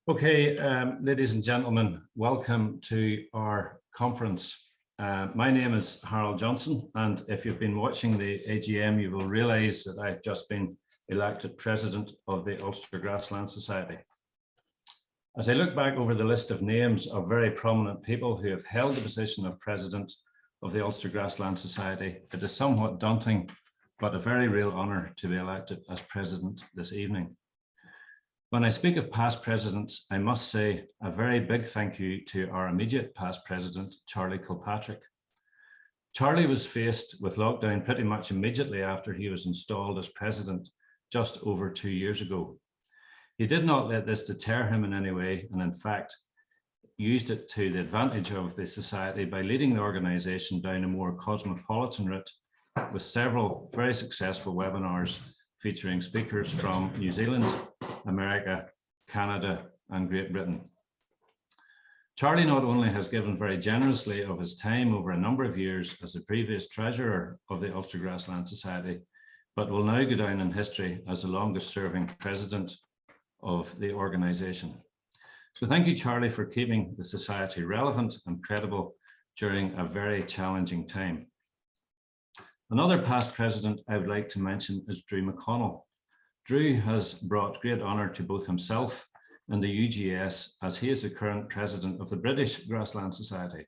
Okay, ladies and gentlemen, welcome to our conference. My name is Harold Johnston, and if you've been watching the AGM, you will realise that I've just been elected President of the Ulster Grassland Society. As I look back over the list of names of very prominent people who have held the position of President of the Ulster Grassland Society, it is somewhat daunting, but a very real honour to be elected as President this evening. When I speak of past presidents, I must say a very big thank you to our immediate past president, Charlie Kilpatrick. Charlie was faced with lockdown pretty much immediately after he was installed as president just over 2 years ago. He did not let this deter him in any way, and in fact, used it to the advantage of the society by leading the organisation down a more cosmopolitan route with several very successful webinars featuring speakers from New Zealand, America, Canada, and Great Britain. Charlie not only has given very generously of his time over a number of years as the previous treasurer of the Ulster Grassland Society, but will now go down in history as the longest serving president of the organisation. So thank you, Charlie, for keeping the society relevant and credible during a very challenging time. Another past president I would like to mention is Drew Mcconnell. Drew has brought great honour to both himself and the UGS, as he is the current president of the British Grassland Society.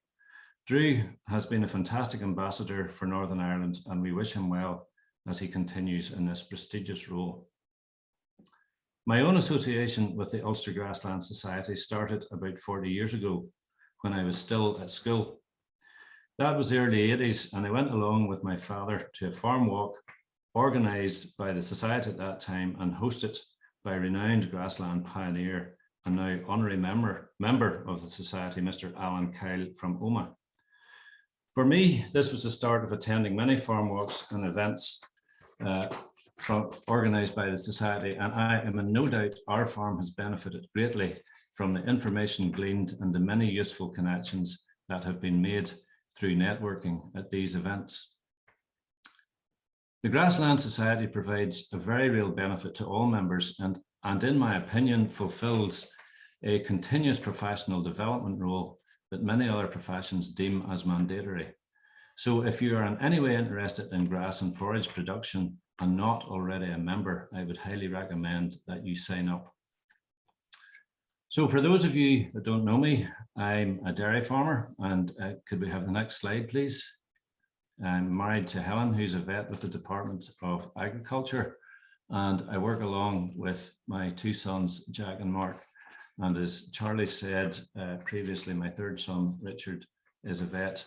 Drew has been a fantastic ambassador for Northern Ireland, and we wish him well as he continues in this prestigious role. My own association with the Ulster Grassland Society started about 40 years ago when I was still at school. That was the early 80s, and I went along with my father to a farm walk organised by the society at that time and hosted by renowned grassland pioneer and now honorary member of the society, Mr. Alan Kyle from Omagh. For me, this was the start of attending many farm walks and events organised by the society, and I am in no doubt our farm has benefited greatly from the information gleaned and the many useful connections that have been made through networking at these events. The Grassland Society provides a very real benefit to all members and in my opinion, fulfills a continuous professional development role that many other professions deem as mandatory. So if you are in any way interested in grass and forage production and not already a member, I would highly recommend that you sign up. So for those of you that don't know me, I'm a dairy farmer, and could we have the next slide, please? I'm married to Helen, who's a vet with the Department of Agriculture, and I work along with my two sons, Jack and Mark. And as Charlie said previously, my third son, Richard, is a vet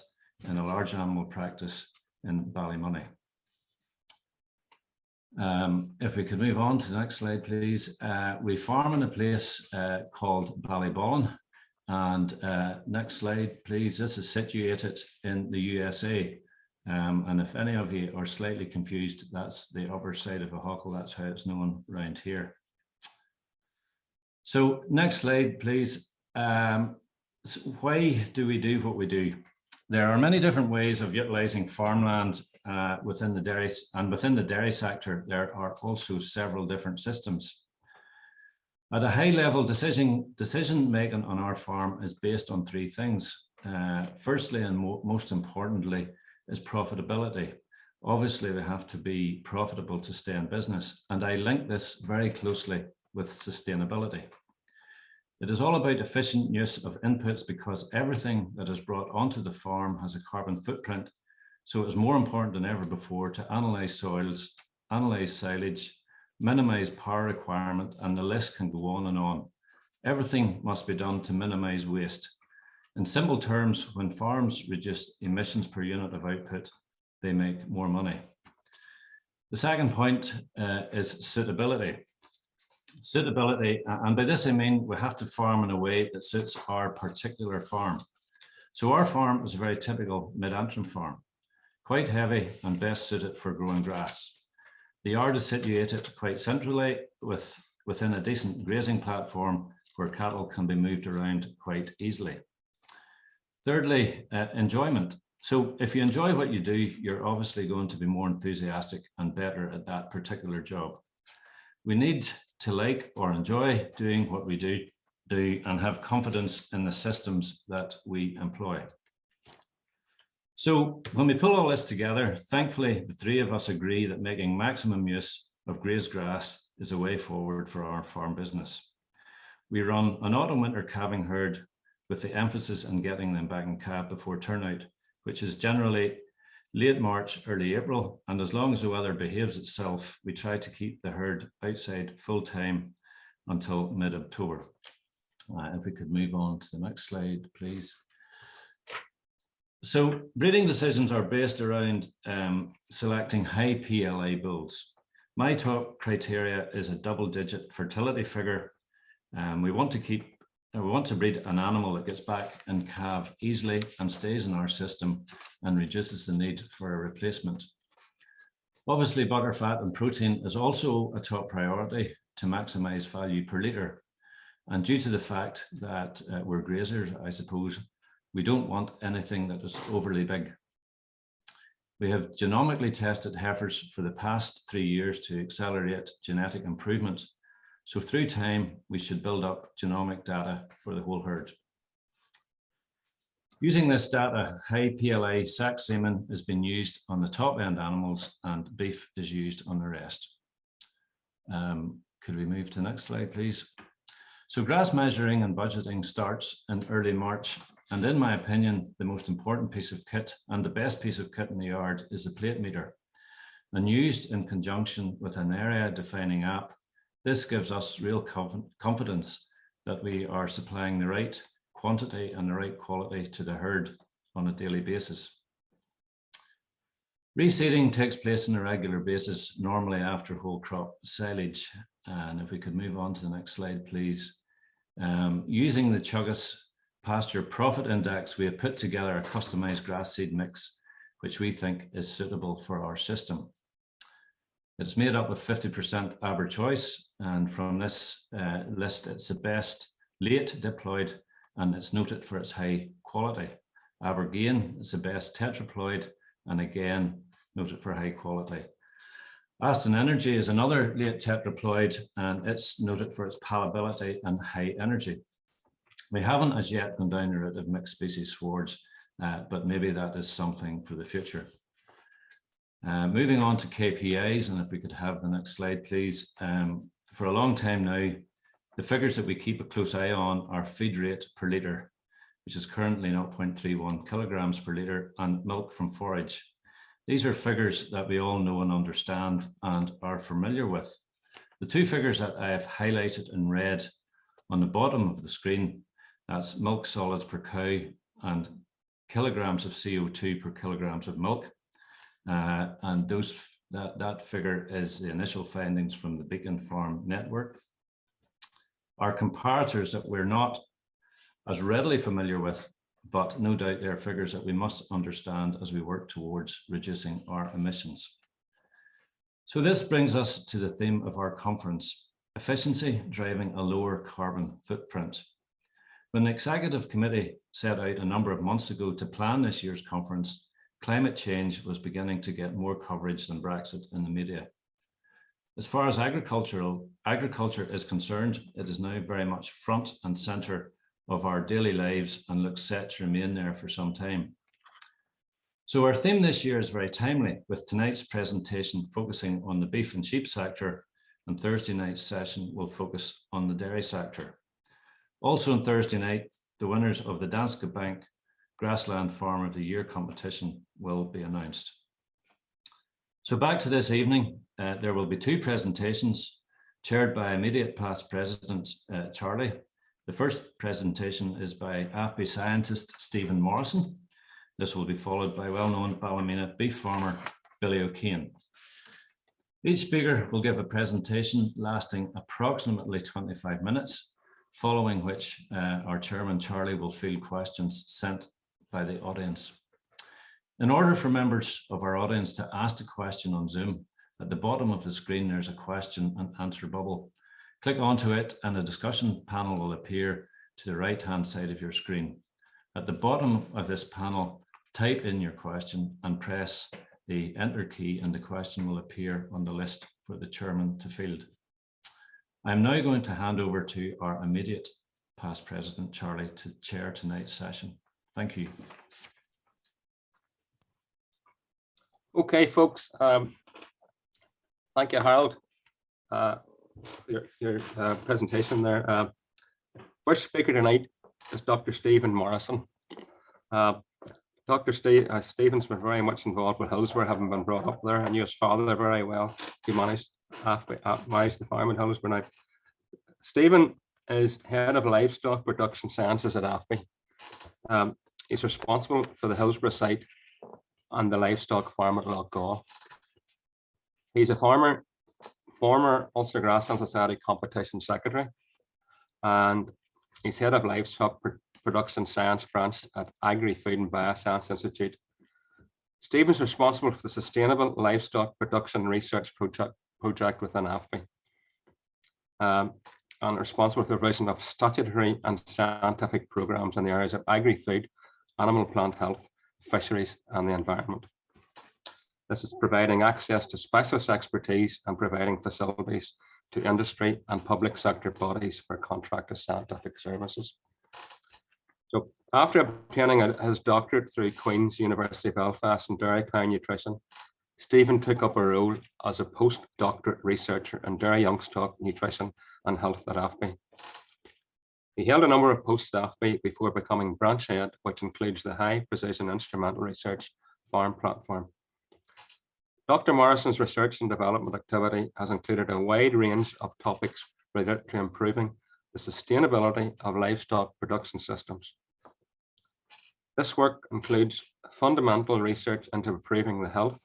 in a large animal practice in Ballymoney. If we could move on to the next slide, please. We farm in a place called Ballybollen. And next slide, please. This is situated in the USA. And if any of you are slightly confused, that's the upper side of a hockle. That's how it's known around here. So next slide, please. So why do we do what we do? There are many different ways of utilising farmland within the dairy sector. There are also several different systems. At a high level, decision making on our farm is based on three things. Firstly, and most importantly, is profitability. Obviously, we have to be profitable to stay in business, and I link this very closely with sustainability. It is all about efficient use of inputs because everything that is brought onto the farm has a carbon footprint, so it is more important than ever before to analyse soils, analyse silage, minimise power requirement, and the list can go on and on. Everything must be done to minimise waste. In simple terms, when farms reduce emissions per unit of output, they make more money. The second point is suitability. Suitability, and by this I mean we have to farm in a way that suits our particular farm. So our farm is a very typical mid-antrim farm, quite heavy and best suited for growing grass. The yard is situated quite centrally within a decent grazing platform where cattle can be moved around quite easily. Thirdly, enjoyment. So if you enjoy what you do, you're obviously going to be more enthusiastic and better at that particular job. We need to like or enjoy doing what we do, do and have confidence in the systems that we employ. So when we pull all this together, thankfully, the three of us agree that making maximum use of grazed grass is a way forward for our farm business. We run an autumn-winter calving herd with the emphasis on getting them back in calf before turnout, which is generally late March, early April, and as long as the weather behaves itself, we try to keep the herd outside full time until mid-October. If we could move on to the next slide, please. So breeding decisions are based around selecting high PLA bulls. My top criteria is a double-digit fertility figure. We want to breed an animal that gets back in calf easily and stays in our system and reduces the need for a replacement. Obviously, butter, fat, and protein is also a top priority to maximize value per litre. And due to the fact that we're grazers, I suppose, we don't want anything that is overly big. We have genomically tested heifers for the past 3 years to accelerate genetic improvement. So through time, we should build up genomic data for the whole herd. Using this data, high PLA sac semen has been used on the top end animals and beef is used on the rest. Could we move to the next slide, please? So grass measuring and budgeting starts in early March. And in my opinion, the most important piece of kit and the best piece of kit in the yard is the plate meter. And used in conjunction with an area defining app, this gives us real confidence that we are supplying the right quantity and the right quality to the herd on a daily basis. Reseeding takes place on a regular basis, normally after whole crop silage. And if we could move on to the next slide, please. Using the Kpis Pasture Profit Index, we have put together a customized grass seed mix, which we think is suitable for our system. It's made up of 50% Aber choice, and from this list, it's the best late diploid, and it's noted for its high quality. Abergain is the best tetraploid, and again, noted for high quality. Aston Energy is another late tetraploid, and it's noted for its palatability and high energy. We haven't as yet gone down the route of mixed species swards, but maybe that is something for the future. Moving on to KPIs, and if we could have the next slide, please. For a long time now, the figures that we keep a close eye on are feed rate per litre, which is currently 0.31 kilograms per litre, and milk from forage. These are figures that we all know and understand and are familiar with. The two figures that I have highlighted in red on the bottom of the screen, that's milk solids per cow and kilograms of CO2 per kilograms of milk. And that figure is the initial findings from the Beacon Farm network. Our comparators that we're not as readily familiar with, but no doubt they're figures that we must understand as we work towards reducing our emissions. So this brings us to the theme of our conference, efficiency driving a lower carbon footprint. When the executive committee set out a number of months ago to plan this year's conference, climate change was beginning to get more coverage than Brexit in the media. As far as agriculture is concerned, it is now very much front and center of our daily lives and looks set to remain there for some time. So our theme this year is very timely, with tonight's presentation focusing on the beef and sheep sector, and Thursday night's session will focus on the dairy sector. Also on Thursday night, the winners of the Danske Bank Grassland Farmer of the Year competition will be announced. So back to this evening, there will be two presentations chaired by immediate past president Charlie. The first presentation is by AFBI scientist Steven Morrison. This will be followed by well-known Ballymena beef farmer Billy O'Kane. Each speaker will give a presentation lasting approximately 25 minutes, following which our chairman Charlie will field questions sent by the audience. In order for members of our audience to ask a question on Zoom, at the bottom of the screen there's a question and answer bubble. Click onto it and a discussion panel will appear to the right-hand side of your screen. At the bottom of this panel, type in your question and press the enter key, and the question will appear on the list for the chairman to field. I'm now going to hand over to our immediate past President Charlie to chair tonight's session. Thank you. Okay, folks. Thank you, Harold. Your presentation there. First speaker tonight is Dr. Steven Morrison. Stephen's been very much involved with Hillsborough, having been brought up there. I knew his father very well. He managed the farm in Hillsborough now. Stephen is head of Livestock Production Sciences at AFBI. He's responsible for the Hillsborough site and the livestock farm at Loughgall. He's a former Ulster Grassland Society competition secretary, and he's head of Livestock Production Science branch at Agri-Food and Bioscience Institute. Stephen's responsible for the Sustainable Livestock Production Research Project within AFBI, and responsible for the provision of statutory and scientific programs in the areas of agri-food, animal plant health, fisheries, and the environment. This is providing access to specialist expertise and providing facilities to industry and public sector bodies for contracted scientific services. So after obtaining his doctorate through Queen's University Belfast in Dairy Cow Nutrition, Stephen took up a role as a postdoctorate researcher in dairy youngstock nutrition and health at AFBI. He held a number of posts at AFBI before becoming branch head, which includes the High Precision Instrumental Research Farm Platform. Dr. Morrison's research and development activity has included a wide range of topics related to improving the sustainability of livestock production systems. This work includes fundamental research into improving the health,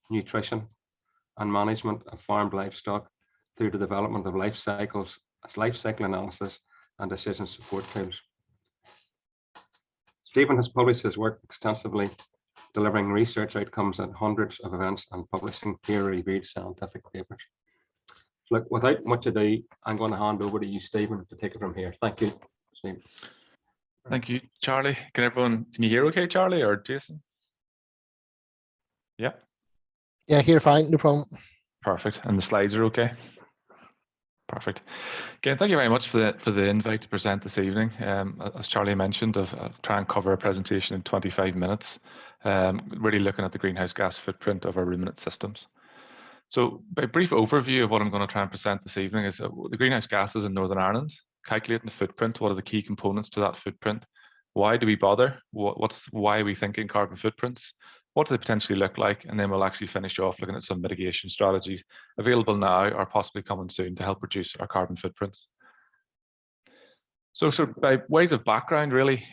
nutrition, and management of farmed livestock through the development of life cycle analysis and decision support tools. Stephen has published his work extensively, delivering research outcomes at hundreds of events and publishing peer-reviewed scientific papers. Look, without much ado, I'm going to hand over to you, Stephen, to take it from here. Thank you, Stephen. Thank you, Charlie. Can you hear okay, Charlie or Jason? Yeah. Yeah, here fine, no problem. Perfect. And the slides are okay? Perfect. Again, thank you very much for the invite to present this evening. As Charlie mentioned, I'll try and cover a presentation in 25 minutes, really looking at the greenhouse gas footprint of our ruminant systems. So by brief overview of what I'm going to try and present this evening is the greenhouse gases in Northern Ireland, calculating the footprint, what are the key components to that footprint, why do we bother, why are we thinking carbon footprints, what do they potentially look like, and then we'll actually finish off looking at some mitigation strategies available now or possibly coming soon to help reduce our carbon footprints. So by ways of background, really,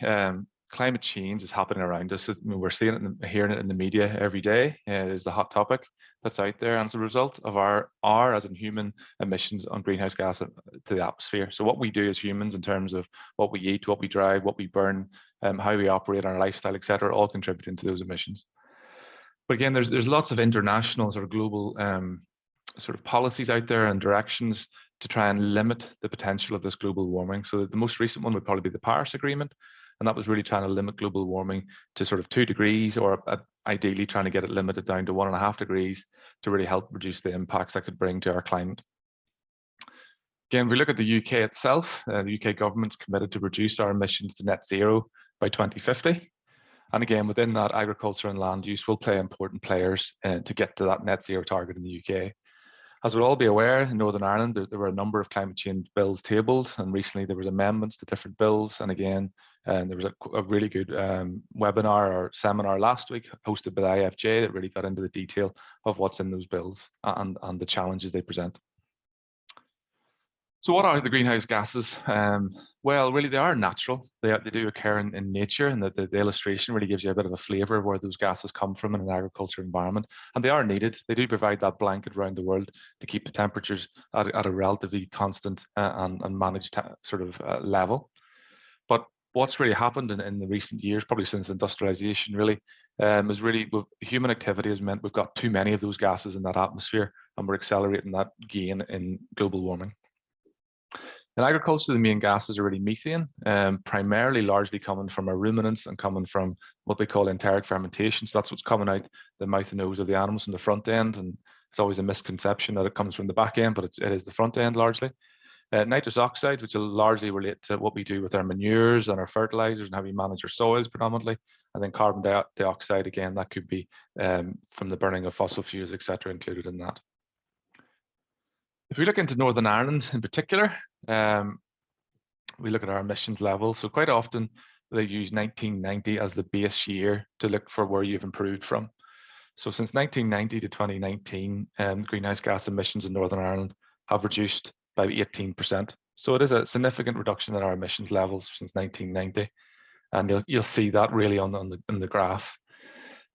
climate change is happening around us. We're seeing it and hearing it in the media every day. It is the hot topic that's out there, and as a result of our as in human emissions on greenhouse gas to the atmosphere. So what we do as humans in terms of what we eat, what we drive, what we burn, how we operate our lifestyle, etc., all contributing to those emissions. But again, there's lots of international sort of global sort of policies out there and directions to try and limit the potential of this global warming. So the most recent one would probably be the Paris Agreement, and that was really trying to limit global warming to sort of 2 degrees, or ideally trying to get it limited down to 1.5 degrees to really help reduce the impacts that could bring to our climate. Again, if we look at the UK itself, the UK government's committed to reduce our emissions to net zero by 2050. And again, within that, agriculture and land use will play important players to get to that net zero target in the UK. As we'll all be aware, in Northern Ireland, there were a number of climate change bills tabled, and recently there was amendments to different bills. And again, there was a really good webinar or seminar last week hosted by the IFJ that really got into the detail of what's in those bills and the challenges they present. So what are the greenhouse gases? Well, really, they are natural. They do occur in nature, and the illustration really gives you a bit of a flavour of where those gases come from in an agriculture environment. And they are needed. They do provide that blanket around the world to keep the temperatures at a relatively constant and managed sort of level. But what's really happened in the recent years, probably since industrialization, really, is really human activity has meant we've got too many of those gases in that atmosphere, and we're accelerating that gain in global warming. In agriculture, the main gases are really methane, primarily largely coming from our ruminants and coming from what they call enteric fermentation. So that's what's coming out the mouth and nose of the animals from the front end. And it's always a misconception that it comes from the back end, but it is the front end largely. Nitrous oxides, which will largely relate to what we do with our manures and our fertilizers and how we manage our soils predominantly. And then carbon dioxide, again, that could be from the burning of fossil fuels, etc., included in that. If we look into Northern Ireland in particular, we look at our emissions levels. So quite often they use 1990 as the base year to look for where you've improved from. So since 1990 to 2019, greenhouse gas emissions in Northern Ireland have reduced by 18%. So it is a significant reduction in our emissions levels since 1990. And you'll see that really on the graph.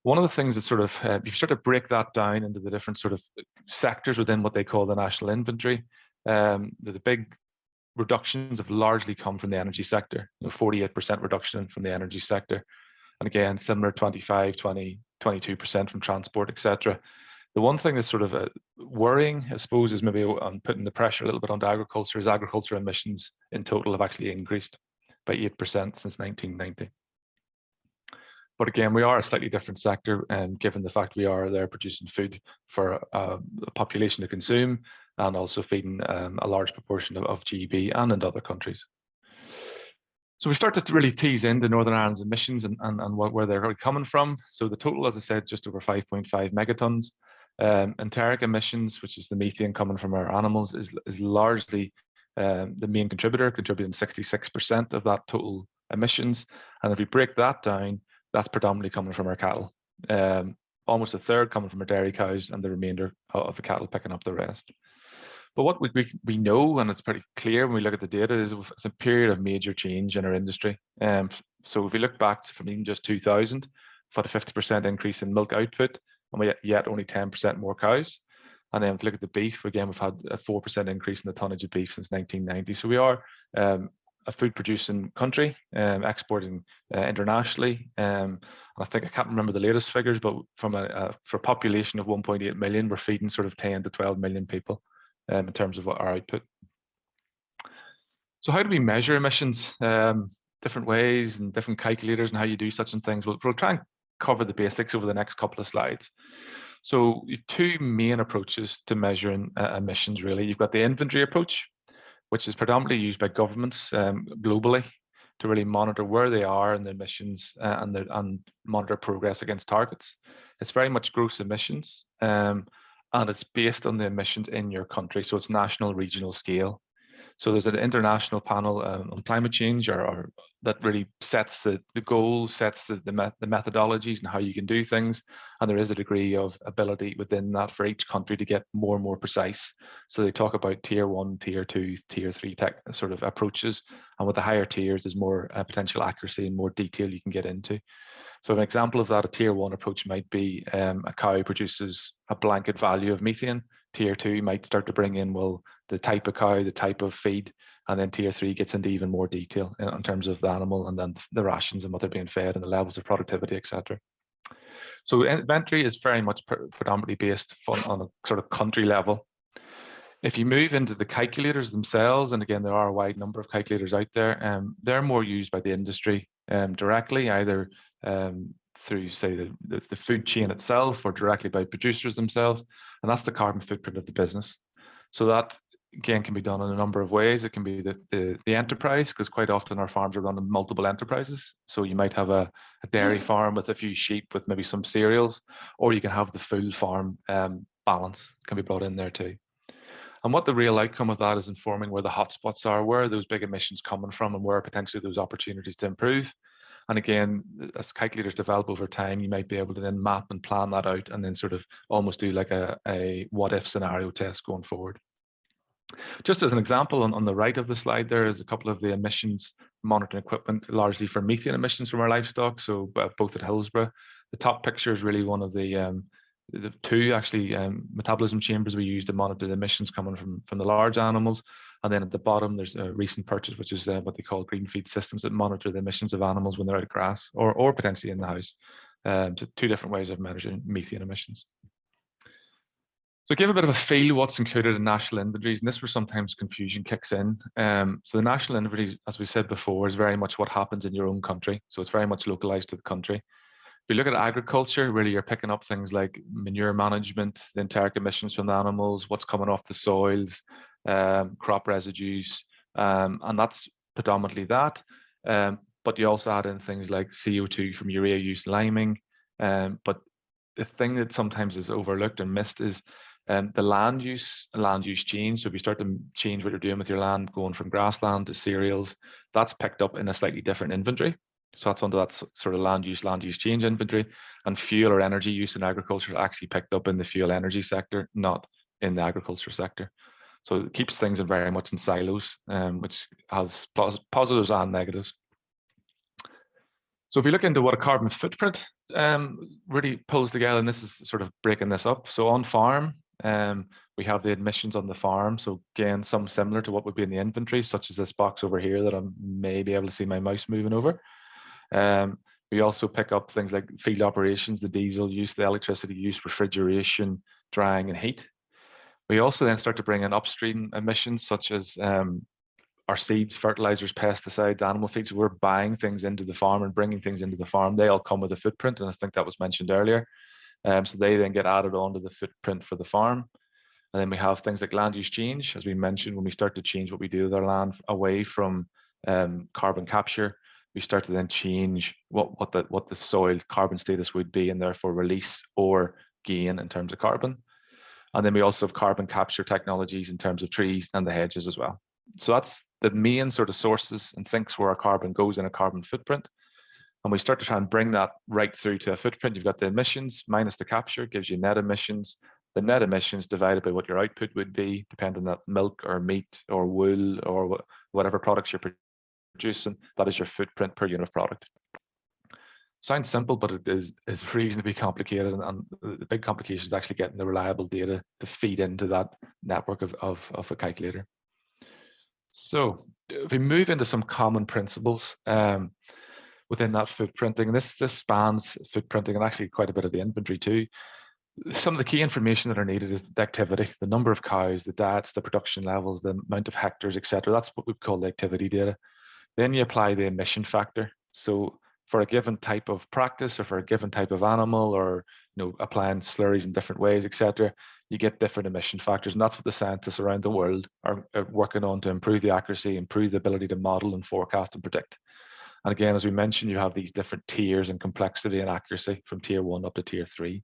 One of the things that sort of, you sort of break that down into the different sort of sectors within what they call the national inventory. The big reductions have largely come from the energy sector, 48% reduction from the energy sector. And again, similar 25, 20, 22% from transport, etc. The one thing that's sort of worrying, I suppose, is maybe on putting the pressure a little bit onto agriculture, is agriculture emissions in total have actually increased by 8% since 1990. But again, we are a slightly different sector, given the fact we are there producing food for the population to consume and also feeding a large proportion of GB and in other countries. So we start to really tease into Northern Ireland's emissions and where they're really coming from. So the total, as I said, just over 5.5 megatons. Enteric emissions, which is the methane coming from our animals, is largely the main contributor, contributing 66% of that total emissions. And if we break that down, that's predominantly coming from our cattle. Almost a third coming from our dairy cows and the remainder of the cattle picking up the rest. But what we know, and it's pretty clear when we look at the data, is it's a period of major change in our industry. So if we look back from even just 2000, we've had a 50% increase in milk output, and we yet only 10% more cows. And then if we look at the beef, again, we've had a 4% increase in the tonnage of beef since 1990. So we are a food producing country, exporting internationally. I think I can't remember the latest figures, but from for a population of 1.8 million, we're feeding sort of 10 to 12 million people in terms of our output. So how do we measure emissions? Different ways and different calculators and how you do such and things. We'll try and cover the basics over the next couple of slides. So you have two main approaches to measuring emissions, really. You've got the inventory approach, which is predominantly used by governments globally to really monitor where they are in the emissions and monitor progress against targets. It's very much gross emissions, and it's based on the emissions in your country. So it's national, regional scale. So there's an international panel on climate change or that really sets the goals, sets the methodologies and how you can do things. And there is a degree of ability within that for each country to get more and more precise. So they talk about tier 1, tier 2, tier 3 tech sort of approaches. And with the higher tiers, there's more potential accuracy and more detail you can get into. So an example of that, a tier 1 approach might be a cow produces a blanket value of methane. Tier 2 might start to bring in, well, the type of cow, the type of feed, and then tier 3 gets into even more detail in terms of the animal and then the rations and what they're being fed and the levels of productivity, etc. So inventory is very much predominantly based on a sort of country level. If you move into the calculators themselves, and again, there are a wide number of calculators out there, they're more used by the industry directly, either through, say, the food chain itself or directly by producers themselves, and that's the carbon footprint of the business. So that, again, can be done in a number of ways. It can be the enterprise, because quite often our farms are running multiple enterprises. So you might have a dairy farm with a few sheep with maybe some cereals, or you can have the full farm balance can be brought in there too. And what the real outcome of that is informing where the hotspots are, where are those big emissions coming from, and where are potentially those opportunities to improve. And again, as calculators develop over time, you might be able to then map and plan that out and then sort of almost do like a what if scenario test going forward. Just as an example, on the right of the slide, there is a couple of the emissions monitoring equipment, largely for methane emissions from our livestock. So both at Hillsborough, the top picture is really one of the two actually metabolism chambers we use to monitor the emissions coming from the large animals. And then at the bottom, there's a recent purchase, which is what they call green feed systems that monitor the emissions of animals when they're out of grass or potentially in the house. So two different ways of measuring methane emissions. So give a bit of a feel what's included in national inventories, and this is where sometimes confusion kicks in. So the national inventory, as we said before, is very much what happens in your own country. So it's very much localized to the country. If you look at agriculture, really you're picking up things like manure management, the enteric emissions from the animals, what's coming off the soils, crop residues, and that's predominantly that. But you also add in things like CO2 from urea use, liming. But the thing that sometimes is overlooked and missed is the land use change. So if you start to change what you're doing with your land, going from grassland to cereals, that's picked up in a slightly different inventory. So that's under that sort of land use change inventory. And fuel or energy use in agriculture is actually picked up in the fuel energy sector, not in the agriculture sector. So it keeps things very much in silos, which has positives and negatives. So if we look into what a carbon footprint really pulls together, and this is sort of breaking this up. So on farm, we have the emissions on the farm. So again, some similar to what would be in the inventory, such as this box over here that I may be able to see my mouse moving over. We also pick up things like field operations, the diesel use, the electricity use, refrigeration, drying, and heat. We also then start to bring in upstream emissions, such as our seeds, fertilizers, pesticides, animal feeds. We're buying things into the farm and bringing things into the farm. They all come with a footprint, and I think that was mentioned earlier. So they then get added onto the footprint for the farm. And then we have things like land use change, as we mentioned, when we start to change what we do with our land away from carbon capture, we start to then change what the soil carbon status would be, and therefore release or gain in terms of carbon. And then we also have carbon capture technologies in terms of trees and the hedges as well. So that's the main sort of sources and sinks where our carbon goes in a carbon footprint. And we start to try and bring that right through to a footprint. You've got the emissions minus the capture, gives you net emissions. The net emissions divided by what your output would be, depending on milk or meat or wool or whatever products you're producing. That is your footprint per unit of product. Sounds simple, but it is reasonably complicated, and the big complication is actually getting the reliable data to feed into that network of a calculator. So if we move into some common principles within that footprinting, and this spans footprinting and actually quite a bit of the inventory too. Some of the key information that are needed is the activity, the number of cows, the diets, the production levels, the amount of hectares, etc. That's what we call the activity data. Then you apply the emission factor. So for a given type of practice, or for a given type of animal, or applying slurries in different ways, etc., you get different emission factors, and that's what the scientists around the world are working on to improve the accuracy, improve the ability to model and forecast and predict. And again, as we mentioned, you have these different tiers in complexity and accuracy from tier 1 up to tier 3.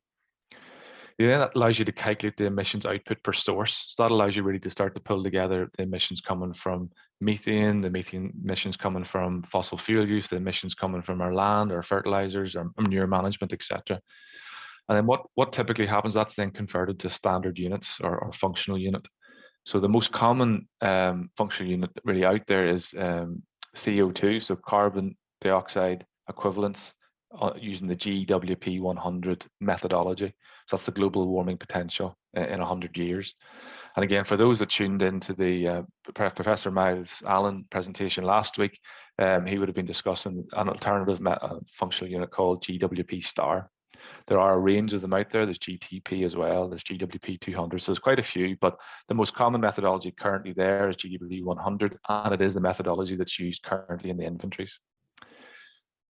Then that allows you to calculate the emissions output per source. So that allows you really to start to pull together the emissions coming from methane, the methane emissions coming from fossil fuel use, the emissions coming from our land, our fertilizers, our manure management, etc. And then what typically happens, that's then converted to standard units or functional unit. So the most common functional unit really out there is CO2, so carbon dioxide equivalents, using the GWP 100 methodology. So that's the global warming potential in 100 years. And again, for those that tuned into the Professor Miles Allen presentation last week, he would have been discussing an alternative functional unit called GWP star. There are a range of them out there. There's GTP as well. There's GWP 200. So there's quite a few, but the most common methodology currently there is GWP 100, and it is the methodology that's used currently in the inventories.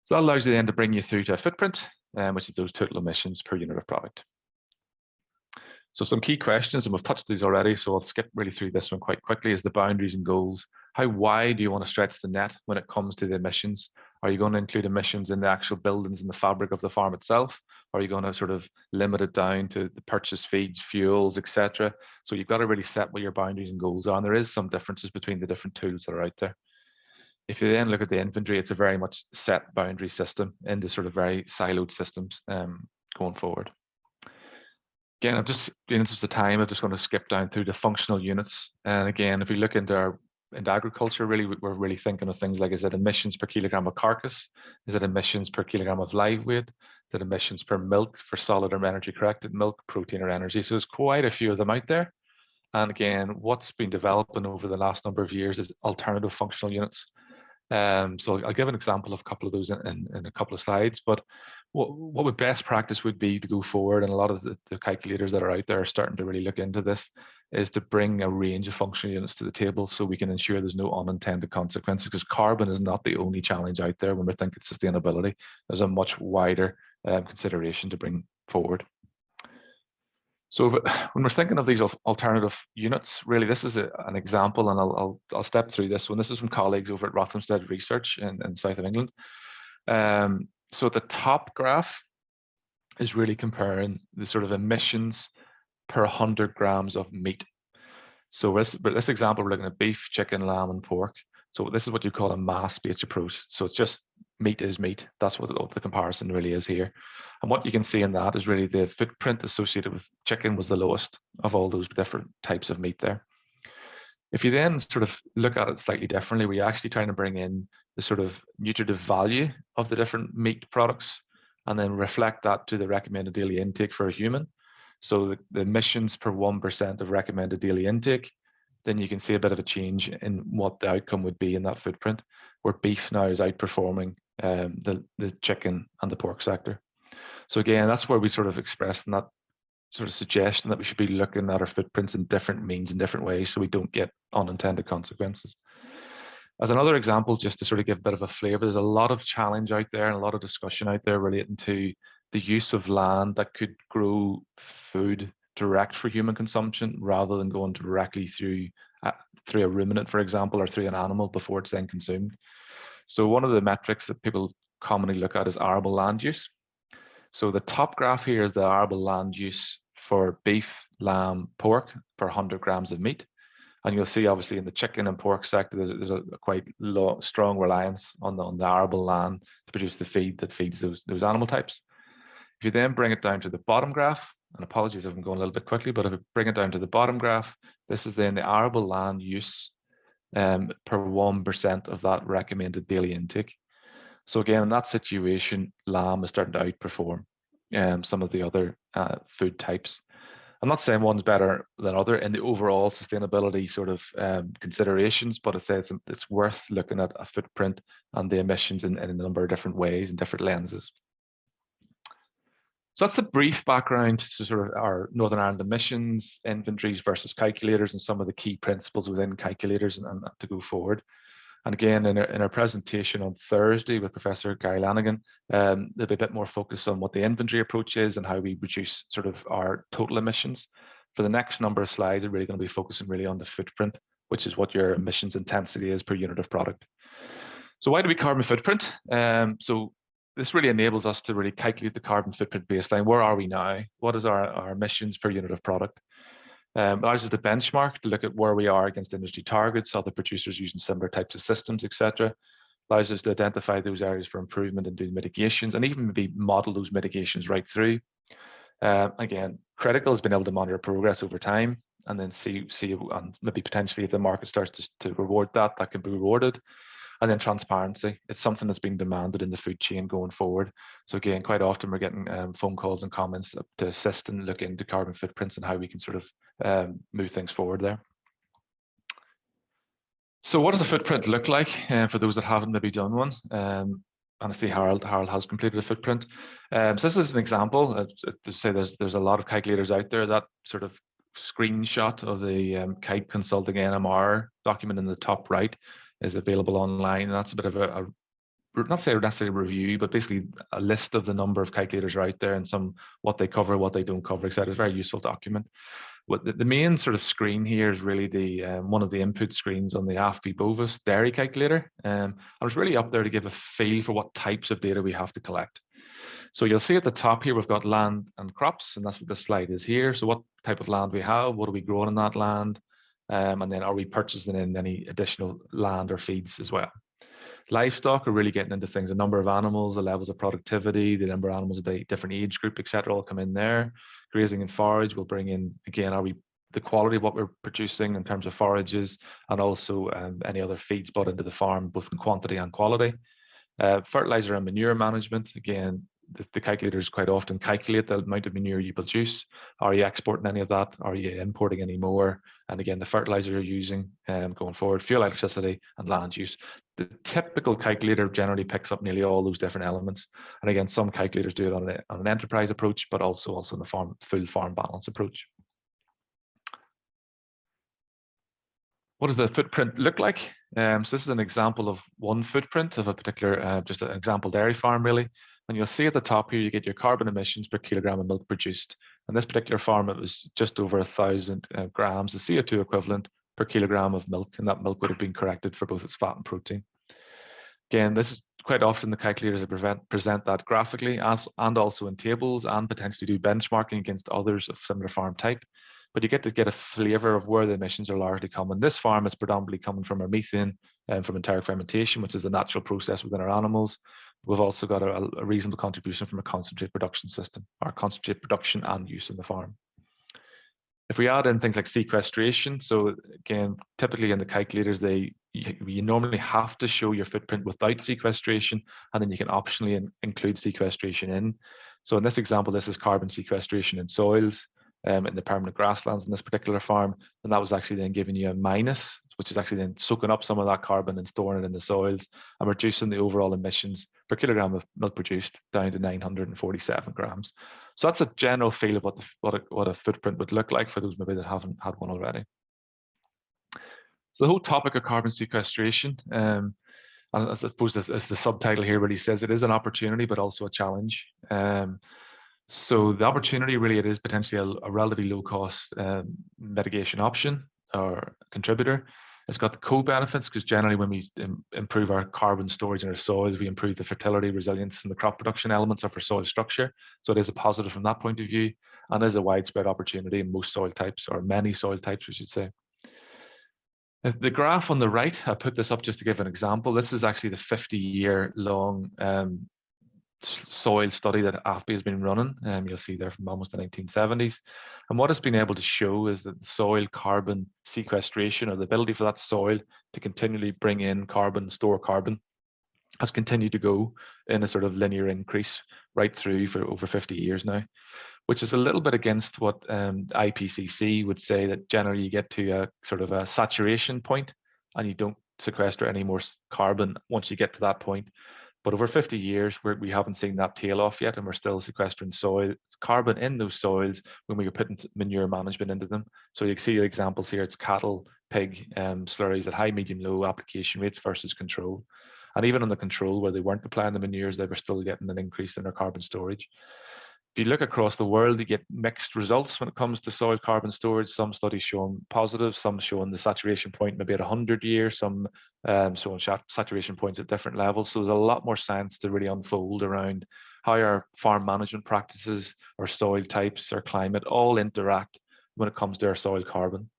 So that allows you then to bring you through to a footprint, which is those total emissions per unit of product. So some key questions, and we've touched these already, so I'll skip really through this one quite quickly, is the boundaries and goals. How wide do you want to stretch the net when it comes to the emissions? Are you going to include emissions in the actual buildings and the fabric of the farm itself? Or are you going to sort of limit it down to the purchase feeds, fuels, etc.? So you've got to really set what your boundaries and goals are, and there is some differences between the different tools that are out there. If you then look at the inventory, it's a very much set boundary system into sort of very siloed systems going forward. Again, I'm just, in the interest of time, I'm just going to skip down through the functional units. And again, if we look into agriculture, really, we're really thinking of things like, is it emissions per kilogram of carcass? Is it emissions per kilogram of live weight? Is it emissions per milk for solid or energy corrected milk, protein or energy? So there's quite a few of them out there. And again, what's been developing over the last number of years is alternative functional units. So I'll give an example of a couple of those in a couple of slides, but what would best practice would be to go forward, and a lot of the calculators that are out there are starting to really look into this, is to bring a range of functional units to the table so we can ensure there's no unintended consequences, because carbon is not the only challenge out there when we're thinking sustainability. There's a much wider consideration to bring forward. So when we're thinking of these alternative units, really this is an example, and I'll step through this one. This is from colleagues over at Rothamsted Research in south of England. So the top graph is really comparing the sort of emissions per 100 grams of meat. So this example, we're looking at beef, chicken, lamb, and pork. So this is what you call a mass-based approach. So it's just meat is meat. That's what the comparison really is here. And what you can see in that is really the footprint associated with chicken was the lowest of all those different types of meat there. If you then sort of look at it slightly differently, we're actually trying to bring in the sort of nutritive value of the different meat products and then reflect that to the recommended daily intake for a human. So the emissions per 1% of recommended daily intake, then you can see a bit of a change in what the outcome would be in that footprint, where beef now is outperforming the chicken and the pork sector. So again, that's where we sort of expressed in that sort of suggestion that we should be looking at our footprints in different means in different ways so we don't get unintended consequences. As another example, just to sort of give a bit of a flavor, there's a lot of challenge out there and a lot of discussion out there relating to the use of land that could grow food direct for human consumption rather than going directly through a ruminant, for example, or through an animal before it's then consumed. So one of the metrics that people commonly look at is arable land use. So the top graph here is the arable land use for beef, lamb, pork per 100 grams of meat. And you'll see obviously in the chicken and pork sector, there's a quite strong reliance on the arable land to produce the feed that feeds those animal types. If you then bring it down to the bottom graph, and apologies if I'm going a little bit quickly, but if I bring it down to the bottom graph, this is then the arable land use per 1% of that recommended daily intake. So again, in that situation, lamb is starting to outperform some of the other food types. I'm not saying one's better than other in the overall sustainability sort of considerations, but I say it's worth looking at a footprint and the emissions in a number of different ways and different lenses. So that's the brief background to sort of our Northern Ireland emissions, inventories versus calculators, and some of the key principles within calculators and to go forward. And again, in our presentation on Thursday with Professor Gary Lanigan, there'll be a bit more focus on what the inventory approach is and how we reduce sort of our total emissions. For the next number of slides, we're really going to be focusing really on the footprint, which is what your emissions intensity is per unit of product. So why do we carbon footprint? So this really enables us to really calculate the carbon footprint baseline. Where are we now? What is our emissions per unit of product? Allows us to benchmark, to look at where we are against industry targets, other producers using similar types of systems, etc. Allows us to identify those areas for improvement and do mitigations, and even maybe model those mitigations right through. Again, critical has been able to monitor progress over time, and then see and maybe potentially if the market starts to reward that can be rewarded. And then transparency, it's something that's being demanded in the food chain going forward. So again, quite often we're getting phone calls and comments to assist and look into carbon footprints and how we can sort of move things forward there. So what does a footprint look like for those that haven't maybe done one? And I see Harold has completed a footprint. So this is an example. To say there's a lot of calculators out there. That sort of screenshot of the Kite Consulting NMR document in the top right is available online. And that's a bit of a not say necessarily a review, but basically a list of the number of calculators are out there and some what they cover, what they don't cover, etc. It's a very useful document. What the main sort of screen here is really the one of the input screens on the AFBI Bovis dairy calculator. I was really up there to give a feel for what types of data we have to collect. So you'll see at the top here, we've got land and crops, and that's what this slide is here. So what type of land we have, what are we growing on that land? And then are we purchasing in any additional land or feeds as well? Livestock are really getting into things, a number of animals, the levels of productivity, the number of animals of a different age group, etc. all come in there. Grazing and forage will bring in, again, the quality of what we're producing in terms of forages, and also any other feeds brought into the farm, both in quantity and quality. Fertilizer and manure management, again, the calculators quite often calculate the amount of manure you produce. Are you exporting any of that? Are you importing any more? And again, the fertilizer you're using going forward, fuel, electricity, and land use. The typical calculator generally picks up nearly all those different elements. And again, some calculators do it on an enterprise approach, but also in the full farm balance approach. What does the footprint look like? So this is an example of one footprint of a particular, just an example dairy farm really. And you'll see at the top here, you get your carbon emissions per kilogram of milk produced. On this particular farm, it was just over 1,000 grams of CO2 equivalent per kilogram of milk, and that milk would have been corrected for both its fat and protein. Again, this is quite often the calculators that present that graphically and also in tables, and potentially do benchmarking against others of similar farm type. But you get to get a flavour of where the emissions are largely coming. This farm is predominantly coming from our methane and from enteric fermentation, which is the natural process within our animals. We've also got a reasonable contribution from a concentrate production system, our concentrate production and use in the farm. If we add in things like sequestration, so again, typically in the calculators, you normally have to show your footprint without sequestration, and then you can optionally include sequestration in. So in this example, this is carbon sequestration in soils in the permanent grasslands in this particular farm, and that was actually then giving you a minus, which is actually then soaking up some of that carbon and storing it in the soils and reducing the overall emissions per kilogram of milk produced down to 947 grams. So that's a general feel of what a footprint would look like for those maybe that haven't had one already. So the whole topic of carbon sequestration, I suppose as the subtitle here really says, it is an opportunity, but also a challenge. So the opportunity really, it is potentially a relatively low cost mitigation option or contributor. It's got the co-benefits because generally when we improve our carbon storage in our soils, we improve the fertility, resilience, and the crop production elements of our soil structure. So it is a positive from that point of view, and is a widespread opportunity in most soil types, or many soil types, we should say. The graph on the right, I put this up just to give an example. This is actually the 50-year long soil study that AFBI has been running. You'll see there from almost the 1970s. And what it's been able to show is that the soil carbon sequestration, or the ability for that soil to continually bring in carbon, store carbon, has continued to go in a sort of linear increase right through for over 50 years now, which is a little bit against what IPCC would say, that generally you get to a sort of a saturation point and you don't sequester any more carbon once you get to that point. But over 50 years, we haven't seen that tail off yet, and we're still sequestering soil carbon in those soils when we are putting manure management into them. So you can see the examples here. It's cattle, pig slurries at high, medium, low application rates versus control. And even on the control where they weren't applying the manures, they were still getting an increase in their carbon storage. If you look across the world, you get mixed results when it comes to soil carbon storage. Some studies showing positive, some showing the saturation point maybe at 100 years, some showing saturation points at different levels. So there's a lot more science to really unfold around how our farm management practices, our soil types, our climate all interact when it comes to our soil carbon.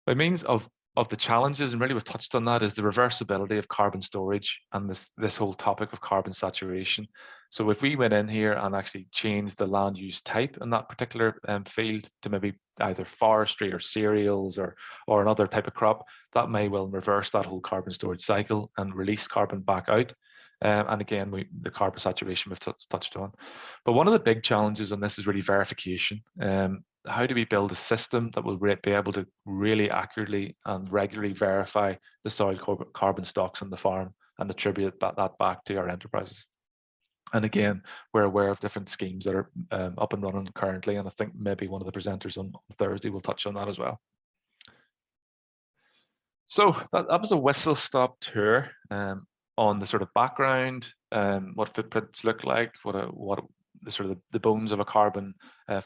By means of the challenges, and really we've touched on that, is the reversibility of carbon storage and this whole topic of carbon saturation. So if we went in here and actually changed the land use type in that particular field to maybe either forestry or cereals or another type of crop, that may well reverse that whole carbon storage cycle and release carbon back out. And again, the carbon saturation we've touched on. But one of the big challenges on this is really verification. How do we build a system that will be able to really accurately and regularly verify the soil carbon stocks on the farm and attribute that back to our enterprises? And again, we're aware of different schemes that are up and running currently, and I think maybe one of the presenters on Thursday will touch on that as well. So that was a whistle-stop tour on the sort of background, what footprints look like, what the sort of the bones of a carbon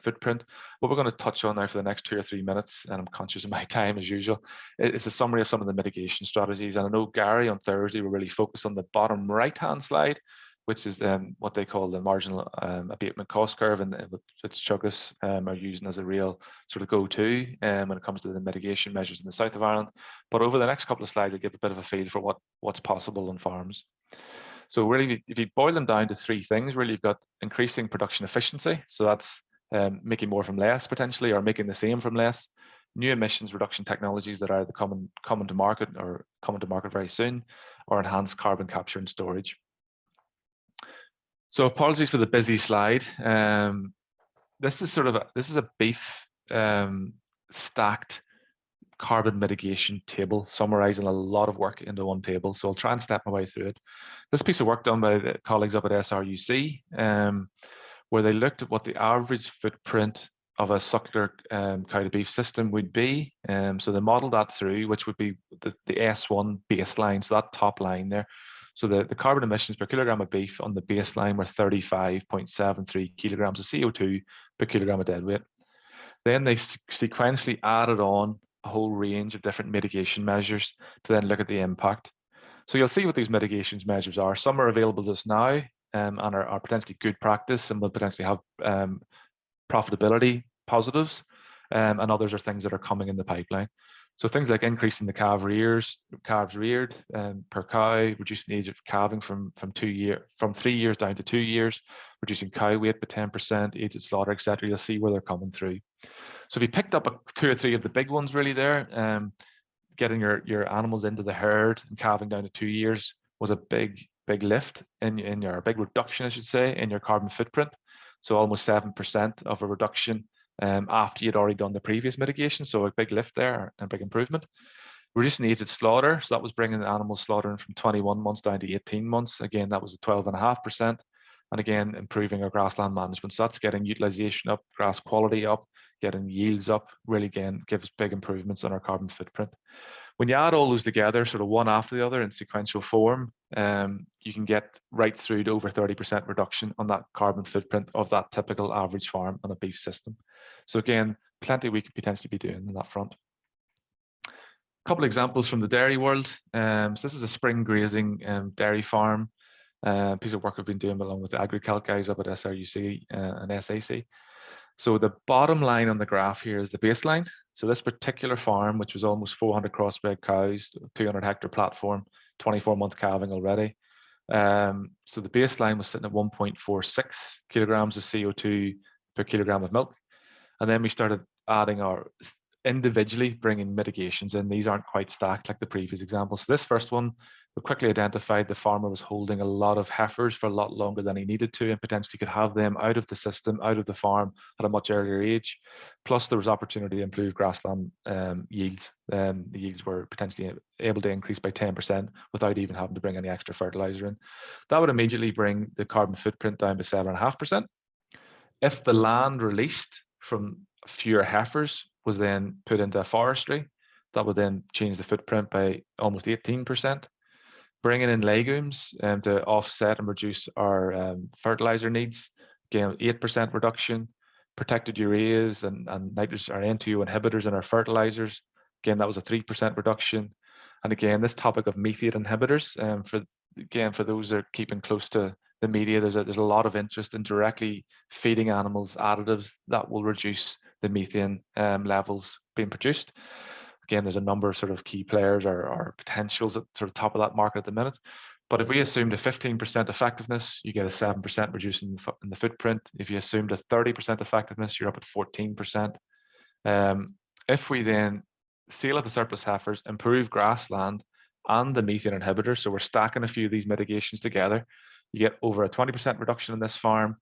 footprint. What we're going to touch on now for the next 2 or 3 minutes, and I'm conscious of my time as usual, is a summary of some of the mitigation strategies. And I know Gary on Thursday will really focus on the bottom right-hand slide, which is what they call the marginal abatement cost curve, and which Chuggis are using as a real sort of go-to when it comes to the mitigation measures in the south of Ireland. But over the next couple of slides, I'll give a bit of a feel for what's possible on farms. So really, if you boil them down to 3 things, really, you've got increasing production efficiency. So that's making more from less potentially, or making the same from less. New emissions reduction technologies that are either coming to market or coming to market very soon, or enhanced carbon capture and storage. So apologies for the busy slide. This is a beef stacked carbon mitigation table, summarizing a lot of work into one table. So I'll try and step my way through it. This piece of work done by the colleagues up at SRUC, where they looked at what the average footprint of a Suckler cow to beef system would be. So they modeled that through, which would be the S1 baseline, so that top line there. So the carbon emissions per kilogram of beef on the baseline were 35.73 kilograms of CO2 per kilogram of dead weight. Then they sequentially added on a whole range of different mitigation measures to then look at the impact. So you'll see what these mitigations measures are. Some are available to us now and are potentially good practice and will potentially have profitability positives, and others are things that are coming in the pipeline. So things like increasing the calves reared per cow, reducing the age of calving from 3 years down to 2 years, reducing cow weight by 10%, age at slaughter, etc. You'll see where they're coming through. So if you picked up 2 or 3 of the big ones really there, getting your animals into the herd and calving down to 2 years was a big lift in your big reduction, I should say, in your carbon footprint. So almost 7% of a reduction after you'd already done the previous mitigation. So a big lift there and a big improvement. Reducing the age at slaughter. So that was bringing the animals slaughtering from 21 months down to 18 months. Again, that was a 12.5%. And again, improving our grassland management. So that's getting utilization up, grass quality up, getting yields up, really again gives big improvements on our carbon footprint. When you add all those together, sort of one after the other in sequential form, you can get right through to over 30% reduction on that carbon footprint of that typical average farm on a beef system. So again, plenty we could potentially be doing on that front. A couple of examples from the dairy world. So this is a spring grazing dairy farm, piece of work we've been doing along with the AgriCalc guys up at SRUC and SAC. So the bottom line on the graph here is the baseline. So this particular farm, which was almost 400 crossbred cows, 200 hectare platform, 24-month calving already. So the baseline was sitting at 1.46 kilograms of CO2 per kilogram of milk. And then we started adding our individually bringing mitigations in. These aren't quite stacked like the previous example. So this first one, we quickly identified the farmer was holding a lot of heifers for a lot longer than he needed to, and potentially could have them out of the system, out of the farm at a much earlier age. Plus there was opportunity to improve grassland yields. The yields were potentially able to increase by 10% without even having to bring any extra fertilizer in. That would immediately bring the carbon footprint down to 7.5%. If the land released from fewer heifers was then put into forestry, that would then change the footprint by almost 18%. Bringing in legumes to offset and reduce our fertilizer needs, again, 8% reduction. Protected ureas and nitrogen or N2O inhibitors in our fertilizers, again, that was a 3% reduction. And again, this topic of methane inhibitors, for those that are keeping close to the media, there's a lot of interest in directly feeding animals additives that will reduce the methane levels being produced. Again, there's a number of sort of key players or potentials at sort of top of that market at the minute. But if we assumed a 15% effectiveness, you get a 7% reduction in the footprint. If you assumed a 30% effectiveness, you're up at 14%. If we then seal up the surplus heifers, improve grassland and the methane inhibitors, so we're stacking a few of these mitigations together, you get over a 20% reduction in this farm.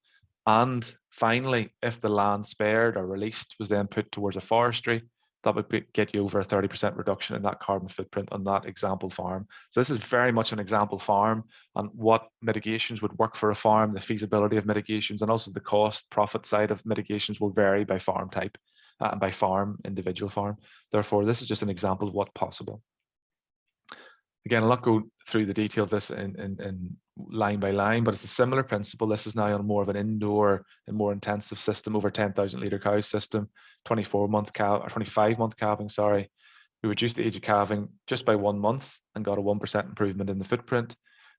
And finally, if the land spared or released was then put towards a forestry, that would get you over a 30% reduction in that carbon footprint on that example farm. So this is very much an example farm, and what mitigations would work for a farm, the feasibility of mitigations, and also the cost profit side of mitigations will vary by farm type and by farm, individual farm. Therefore, this is just an example of what's possible. Again, I'll not go through the detail of this in line by line, but it's a similar principle. This is now on more of an indoor and more intensive system, over 10,000 litre cow system, 24-month calf or 25-month calving, sorry. We reduced the age of calving just by 1 month and got a 1% improvement in the footprint.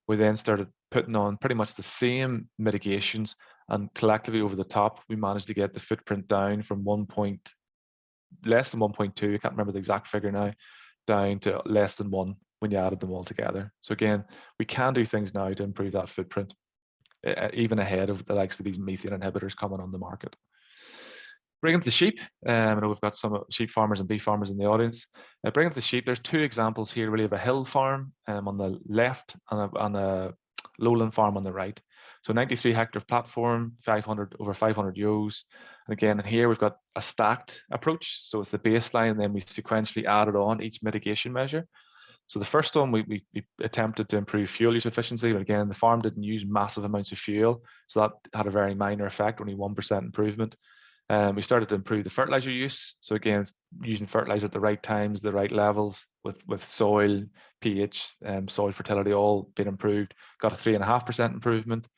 We then started putting on pretty much the same mitigations, and collectively over the top, we managed to get the footprint down from less than 1.2, I can't remember the exact figure now, down to less than 1 when you added them all together. So again, we can do things now to improve that footprint, even ahead of the likes of these methane inhibitors coming on the market. Bring up the sheep. I know we've got some sheep farmers and beef farmers in the audience. Bring up the sheep. There's 2 examples here really of a hill farm on the left and a lowland farm on the right. So 93 hectare platform, over 500 ewes. And again, here we've got a stacked approach. So it's the baseline, and then we sequentially added on each mitigation measure. So the first one, we attempted to improve fuel use efficiency, but again, the farm didn't use massive amounts of fuel. So that had a very minor effect, only 1% improvement. We started to improve the fertilizer use. So again, using fertilizer at the right times, the right levels with soil, pH, soil fertility, all been improved, got a 3.5% improvement.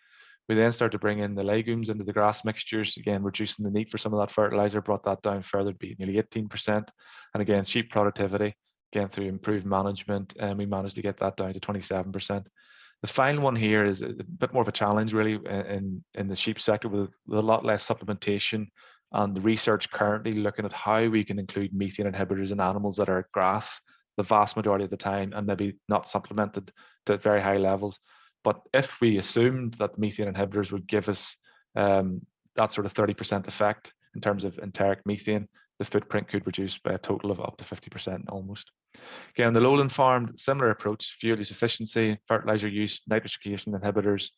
We then started to bring in the legumes into the grass mixtures, again, reducing the need for some of that fertilizer, brought that down further to be nearly 18%. And again, sheep productivity, again, through improved management, and we managed to get that down to 27%. The final one here is a bit more of a challenge, really, in the sheep sector, with a lot less supplementation, and the research currently looking at how we can include methane inhibitors in animals that are at grass the vast majority of the time, and maybe not supplemented to very high levels. But if we assumed that methane inhibitors would give us that sort of 30% effect in terms of enteric methane, the footprint could reduce by a total of up to 50% almost. Again, the lowland farm, similar approach: fuel use efficiency, fertilizer use, nitrification inhibitors,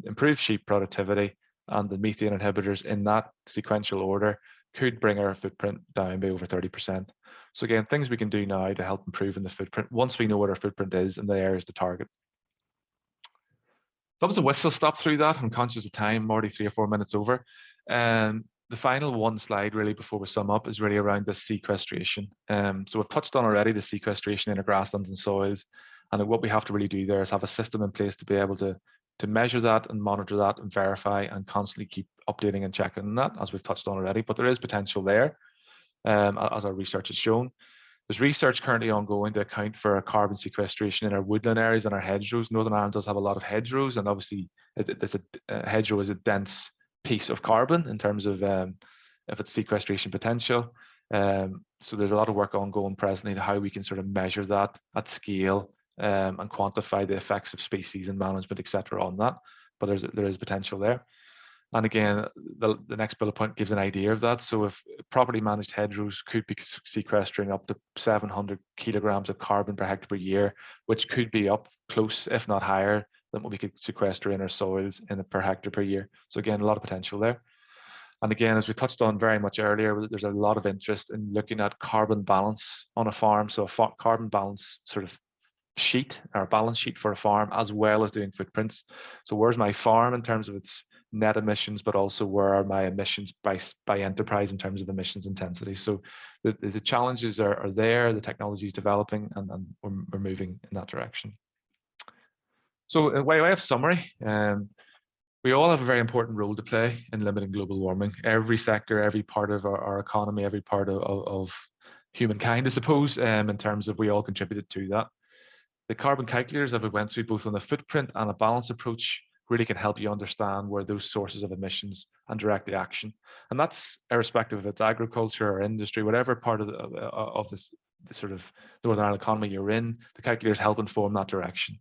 improved sheep productivity, and the methane inhibitors in that sequential order could bring our footprint down by over 30%. So again, things we can do now to help improve in the footprint once we know what our footprint is and the areas to target. That was a whistle stop through that. I'm conscious of time, I'm already 3 or 4 minutes over. The final one slide really before we sum up is really around this sequestration. So we've touched on already the sequestration in our grasslands and soils. And what we have to really do there is have a system in place to be able to measure that and monitor that and verify and constantly keep updating and checking that, as we've touched on already. But there is potential there, as our research has shown. There's research currently ongoing to account for carbon sequestration in our woodland areas and our hedgerows. Northern Ireland does have a lot of hedgerows, and obviously a hedgerow is a dense piece of carbon in terms of its sequestration potential. So there's a lot of work ongoing presently to how we can sort of measure that at scale and quantify the effects of species and management, etc. on that. But there is potential there. And again, the next bullet point gives an idea of that. So if properly managed hedgerows could be sequestering up to 700 kilograms of carbon per hectare per year, which could be up close, if not higher, than what we could sequester in our soils per hectare per year. So again, a lot of potential there. And again, as we touched on very much earlier, there's a lot of interest in looking at carbon balance on a farm. So a carbon balance sort of sheet, or a balance sheet for a farm, as well as doing footprints. So where's my farm in terms of its net emissions, but also where are my emissions by enterprise in terms of emissions intensity? So the challenges are there, the technology is developing, and we're moving in that direction. So in way of summary, we all have a very important role to play in limiting global warming. Every sector, every part of our economy, every part of humankind, I suppose, in terms of we all contributed to that. The carbon calculators that we went through, both on the footprint and a balance approach, really can help you understand where those sources of emissions and direct the action. And that's irrespective if it's agriculture or industry, whatever part of this sort of Northern Ireland economy you're in, the calculators help inform that direction.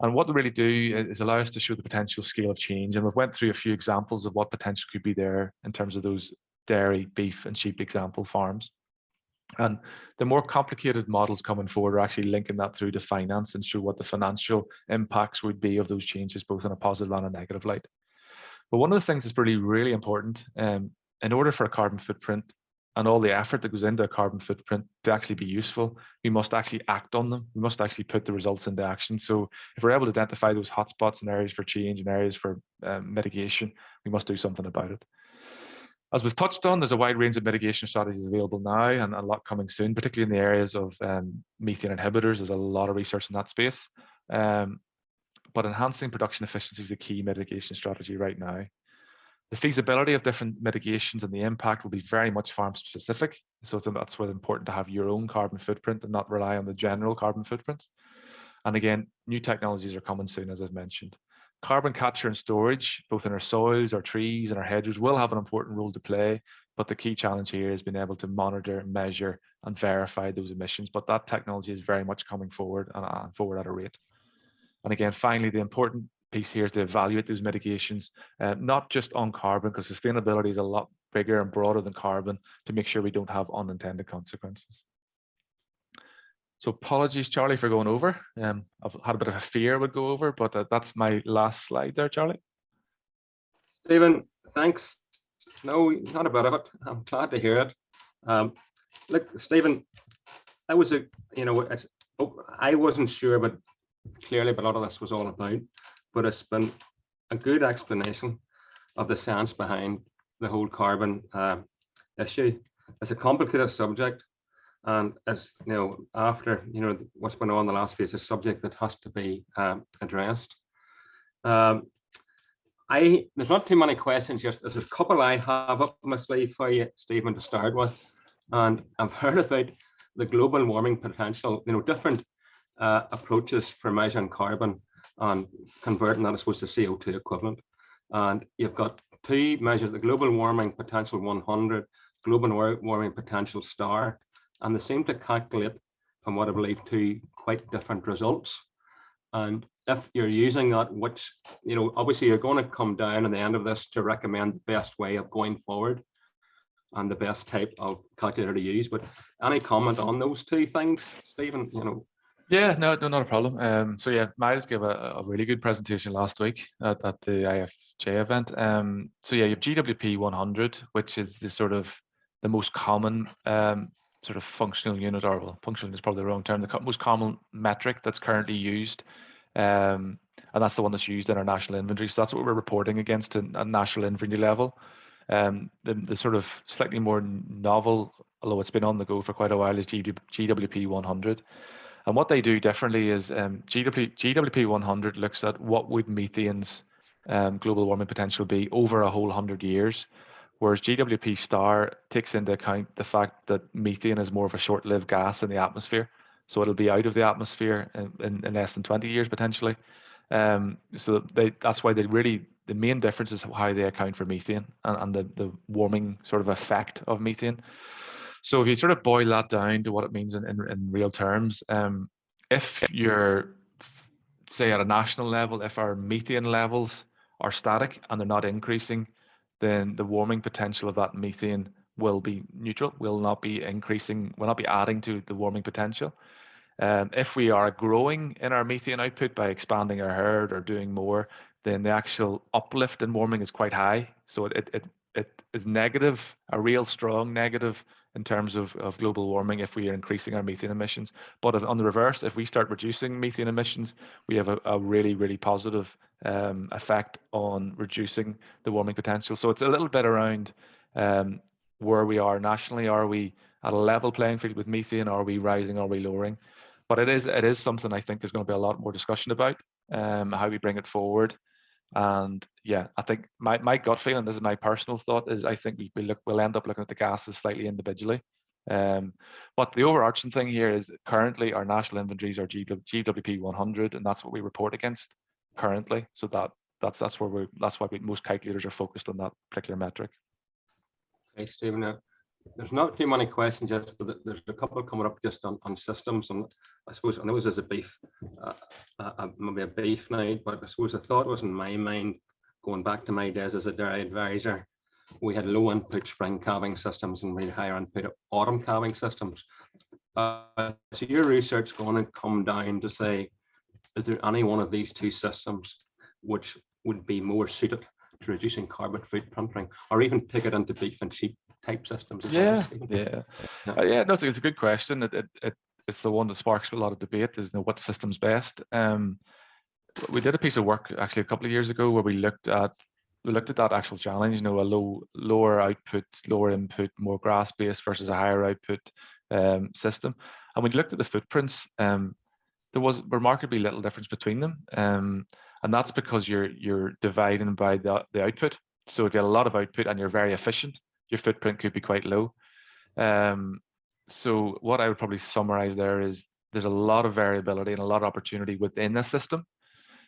And what they really do is allow us to show the potential scale of change. And we've went through a few examples of what potential could be there in terms of those dairy, beef, and sheep example farms. And the more complicated models coming forward are actually linking that through to finance and show what the financial impacts would be of those changes, both in a positive and a negative light. But one of the things that's really important, in order for a carbon footprint and all the effort that goes into a carbon footprint to actually be useful, we must actually act on them. We must actually put the results into action. So if we're able to identify those hotspots and areas for change and areas for mitigation, we must do something about it. As we've touched on, there's a wide range of mitigation strategies available now and a lot coming soon, particularly in the areas of methane inhibitors. There's a lot of research in that space. But enhancing production efficiency is a key mitigation strategy right now. The feasibility of different mitigations and the impact will be very much farm specific. So that's why it's important to have your own carbon footprint and not rely on the general carbon footprint. And again, new technologies are coming soon, as I've mentioned. Carbon capture and storage, both in our soils, our trees, and our hedges, will have an important role to play. But the key challenge here is being able to monitor, measure, and verify those emissions. But that technology is very much coming forward and forward at a rate. And again, finally, the important piece here is to evaluate those mitigations, not just on carbon, because sustainability is a lot bigger and broader than carbon, to make sure we don't have unintended consequences. So apologies, Charlie, for going over. I've had a bit of a fear would go over, but that's my last slide there, Charlie. Stephen, thanks. No, not a bit of it. I'm glad to hear it. Look, Stephen, that was I wasn't sure, but clearly a lot of this was all about. But it's been a good explanation of the science behind the whole carbon issue. It's a complicated subject. And as you know, after what's been on the last few, is a subject that has to be addressed. There's not too many questions. Just there's a couple I have up my sleeve for you, Stephen, to start with. And I've heard about the global warming potential, different approaches for measuring carbon and converting that, I suppose, to CO2 equivalent. And you've got two measures: the global warming potential 100, global warming potential star, and they seem to calculate, from what I believe, two quite different results. And if you're using that, which, obviously you're going to come down at the end of this to recommend the best way of going forward and the best type of calculator to use. But any comment on those two things, Stephen? Yeah, no, not a problem. So yeah, Miles gave a really good presentation last week at the IFJ event. So yeah, you have GWP 100, which is the most common sort of functional unit, or well, functional is probably the wrong term, the most common metric that's currently used. And that's the one that's used in our national inventory. So that's what we're reporting against at national inventory level. The sort of slightly more novel, although it's been on the go for quite a while, is GWP 100. And what they do differently is GWP 100 looks at what would methane's global warming potential be over a whole 100 years, whereas GWP star takes into account the fact that methane is more of a short-lived gas in the atmosphere. So it'll be out of the atmosphere in less than 20 years potentially. So that's why the main difference is how they account for methane and the warming sort of effect of methane. So if you sort of boil that down to what it means in real terms, if you're, say, at a national level, if our methane levels are static and they're not increasing, then the warming potential of that methane will be neutral, will not be increasing, will not be adding to the warming potential. If we are growing in our methane output by expanding our herd or doing more, then the actual uplift in warming is quite high. So it is negative, a real strong negative in terms of global warming if we are increasing our methane emissions. But on the reverse, if we start reducing methane emissions, we have a really, really positive effect on reducing the warming potential. So it's a little bit around where we are nationally. Are we at a level playing field with methane? Are we rising? Are we lowering? But it is something I think there's going to be a lot more discussion about, how we bring it forward. And yeah, I think my gut feeling, this is my personal thought, is I think we'll end up looking at the gases slightly individually. But the overarching thing here is currently our national inventories are GWP 100, and that's what we report against currently. So that's why most calculators are focused on that particular metric. Okay, Stephen. Now, there's not too many questions yet, but there's a couple coming up just on systems. And I suppose, I know this is maybe a beef night, but I suppose the thought was in my mind, going back to my days as a dairy advisor, we had low input spring calving systems and we had higher input autumn calving systems. So your research going to come down to say, is there any one of these two systems which would be more suited to reducing carbon footprinting, or even take it into beef and sheep type systems? No, it's a good question. It's the one that sparks a lot of debate, is what system's best. We did a piece of work actually a couple of years ago where we looked at that actual challenge, a lower output, lower input, more grass based versus a higher output system. And we looked at the footprints. There was remarkably little difference between them. And that's because you're dividing by the output. So if you have a lot of output and you're very efficient, your footprint could be quite low. So what I would probably summarize there is there's a lot of variability and a lot of opportunity within the system.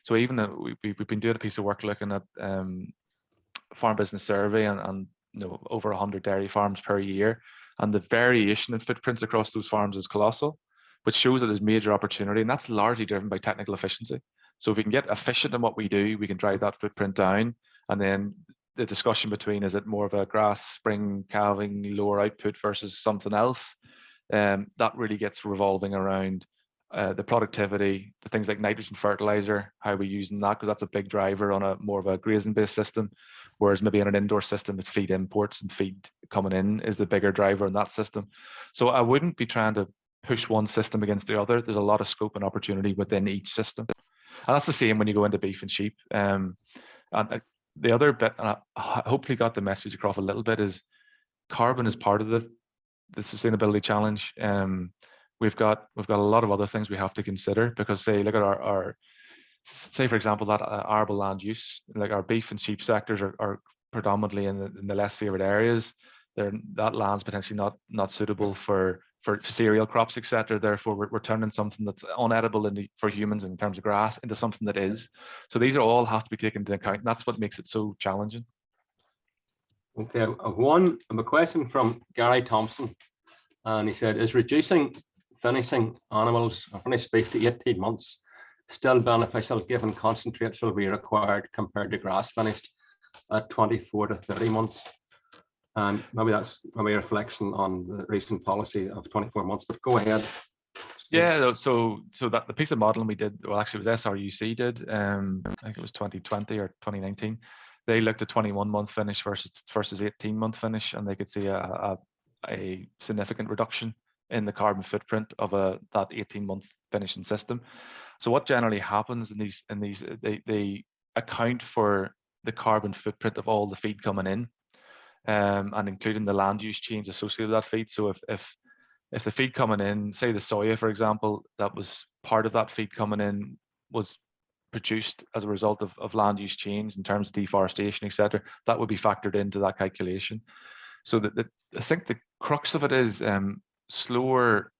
So even though we've been doing a piece of work looking at farm business survey and over 100 dairy farms per year, and the variation in footprints across those farms is colossal, which shows that there's major opportunity, and that's largely driven by technical efficiency. So if we can get efficient in what we do, we can drive that footprint down. And then the discussion between, is it more of a grass, spring calving, lower output versus something else? That really gets revolving around the productivity, the things like nitrogen fertilizer, how we're using that, because that's a big driver on a more of a grazing based system, whereas maybe in an indoor system, it's feed imports and feed coming in is the bigger driver in that system. So I wouldn't be trying to push one system against the other. There's a lot of scope and opportunity within each system. And that's the same when you go into beef and sheep. And the other bit, and I hopefully got the message across a little bit, is carbon is part of the sustainability challenge, we've got a lot of other things we have to consider, because say, look at our say, for example, that arable land use, like our beef and sheep sectors are predominantly in the less favoured areas. That land's potentially not suitable for cereal crops, etc. Therefore, we're turning something that's unedible for humans in terms of grass into something that is. So these are all have to be taken into account, and that's what makes it so challenging. Okay, a question from Gary Thompson, and he said, is reducing finishing animals or finished beef to 18 months still beneficial given concentrates will be required compared to grass finished at 24 to 30 months? And maybe that's a reflection on the recent policy of 24 months, but go ahead. Yeah, so that the piece of modeling we did, well, actually it was SRUC did, I think it was 2020 or 2019. They looked at 21-month finish versus 18-month finish, and they could see a significant reduction in the carbon footprint of that 18-month finishing system. So what generally happens in these they account for the carbon footprint of all the feed coming in, and including the land use change associated with that feed. So if the feed coming in, say the soya, for example, that was part of that feed coming in was produced as a result of land use change in terms of deforestation, etc., that would be factored into that calculation. So I think the crux of it is slower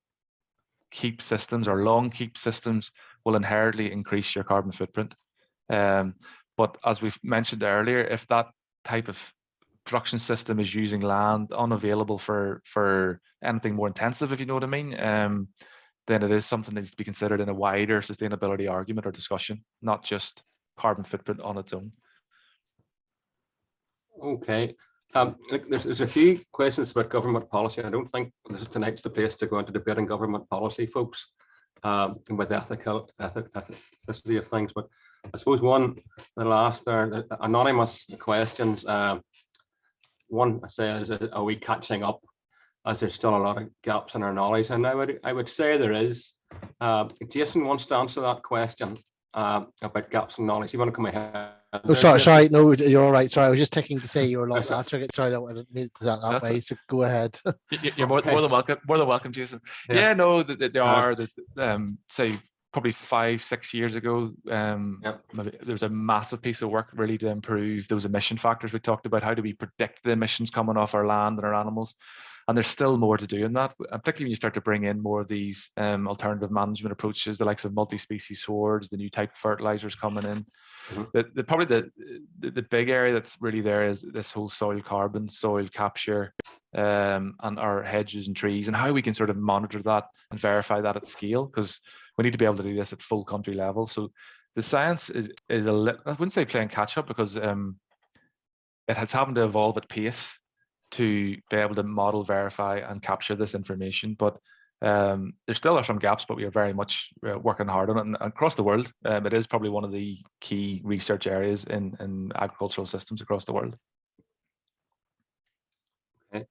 keep systems or long keep systems will inherently increase your carbon footprint. But as we've mentioned earlier, if that type of production system is using land unavailable for anything more intensive, if you know what I mean, then it is something that needs to be considered in a wider sustainability argument or discussion, not just carbon footprint on its own. Okay. Look, there's a few questions about government policy. I don't think tonight's the place to go into debating government policy, folks, with ethicity of things. But I suppose the last there, anonymous questions. One says, are we catching up, as there's still a lot of gaps in our knowledge? And I would say there is. Jason wants to answer that question about gaps in knowledge. You want to come ahead? Oh, sorry, no, you're all right. Sorry, I was just checking to say you were not answering it. Sorry, I didn't mean that way. So go ahead. You're more than welcome. More than welcome, Jason. Yeah, no, there are say probably 5-6 years ago, maybe there was a massive piece of work really to improve those emission factors we talked about. How do we predict the emissions coming off our land and our animals? And there's still more to do in that, particularly when you start to bring in more of these alternative management approaches, the likes of multi-species swords, the new type of fertilizers coming in. Mm-hmm. Probably the big area that's really there is this whole soil carbon, soil capture, and our hedges and trees, and how we can sort of monitor that and verify that at scale, because we need to be able to do this at full country level. So the science is I wouldn't say playing catch up, because it has happened to evolve at pace to be able to model, verify, and capture this information. But there still are some gaps, but we are very much working hard on it. And across the world, it is probably one of the key research areas in agricultural systems across the world. Okay,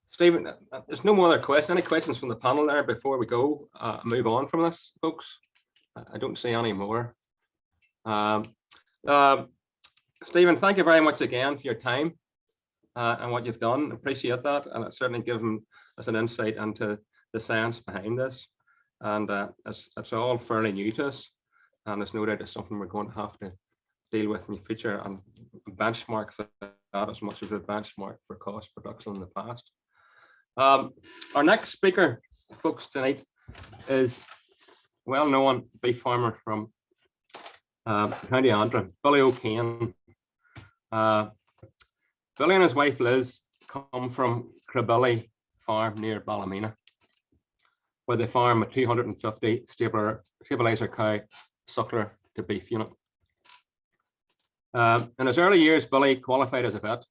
Stephen, there's no more other questions. Any questions from the panel there before we go move on from this, folks? I don't see any more. Stephen, thank you very much again for your time and what you've done. Appreciate that, and it's certainly given us an insight into the science behind this. And it's all fairly new to us, and there's no doubt it's something we're going to have to deal with in the future and benchmark that as much as we benchmark for cost production in the past. Our next speaker, folks, tonight is well-known beef farmer from County Antrim, Billy O'Kane. Billy and his wife Liz come from Cribbilly farm near Ballymena, where they farm a 250 stabilizer cow suckler to beef unit. In his early years, Billy qualified as a vet,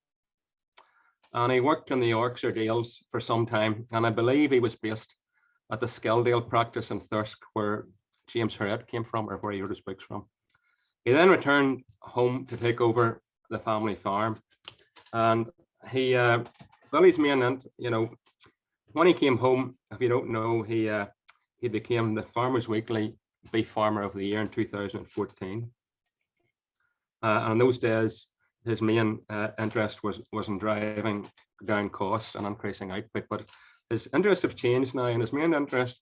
and he worked in the Yorkshire Dales for some time, and I believe he was based at the Skeldale practice in Thirsk, where James Harriet came from, or where he wrote his books from. He then returned home to take over the family farm, and Billy's main, when he came home, if you don't know, he became the Farmers Weekly Beef Farmer of the Year in 2014. And in those days, his main interest was in driving down costs and increasing output. But His interests have changed now, and his main interest,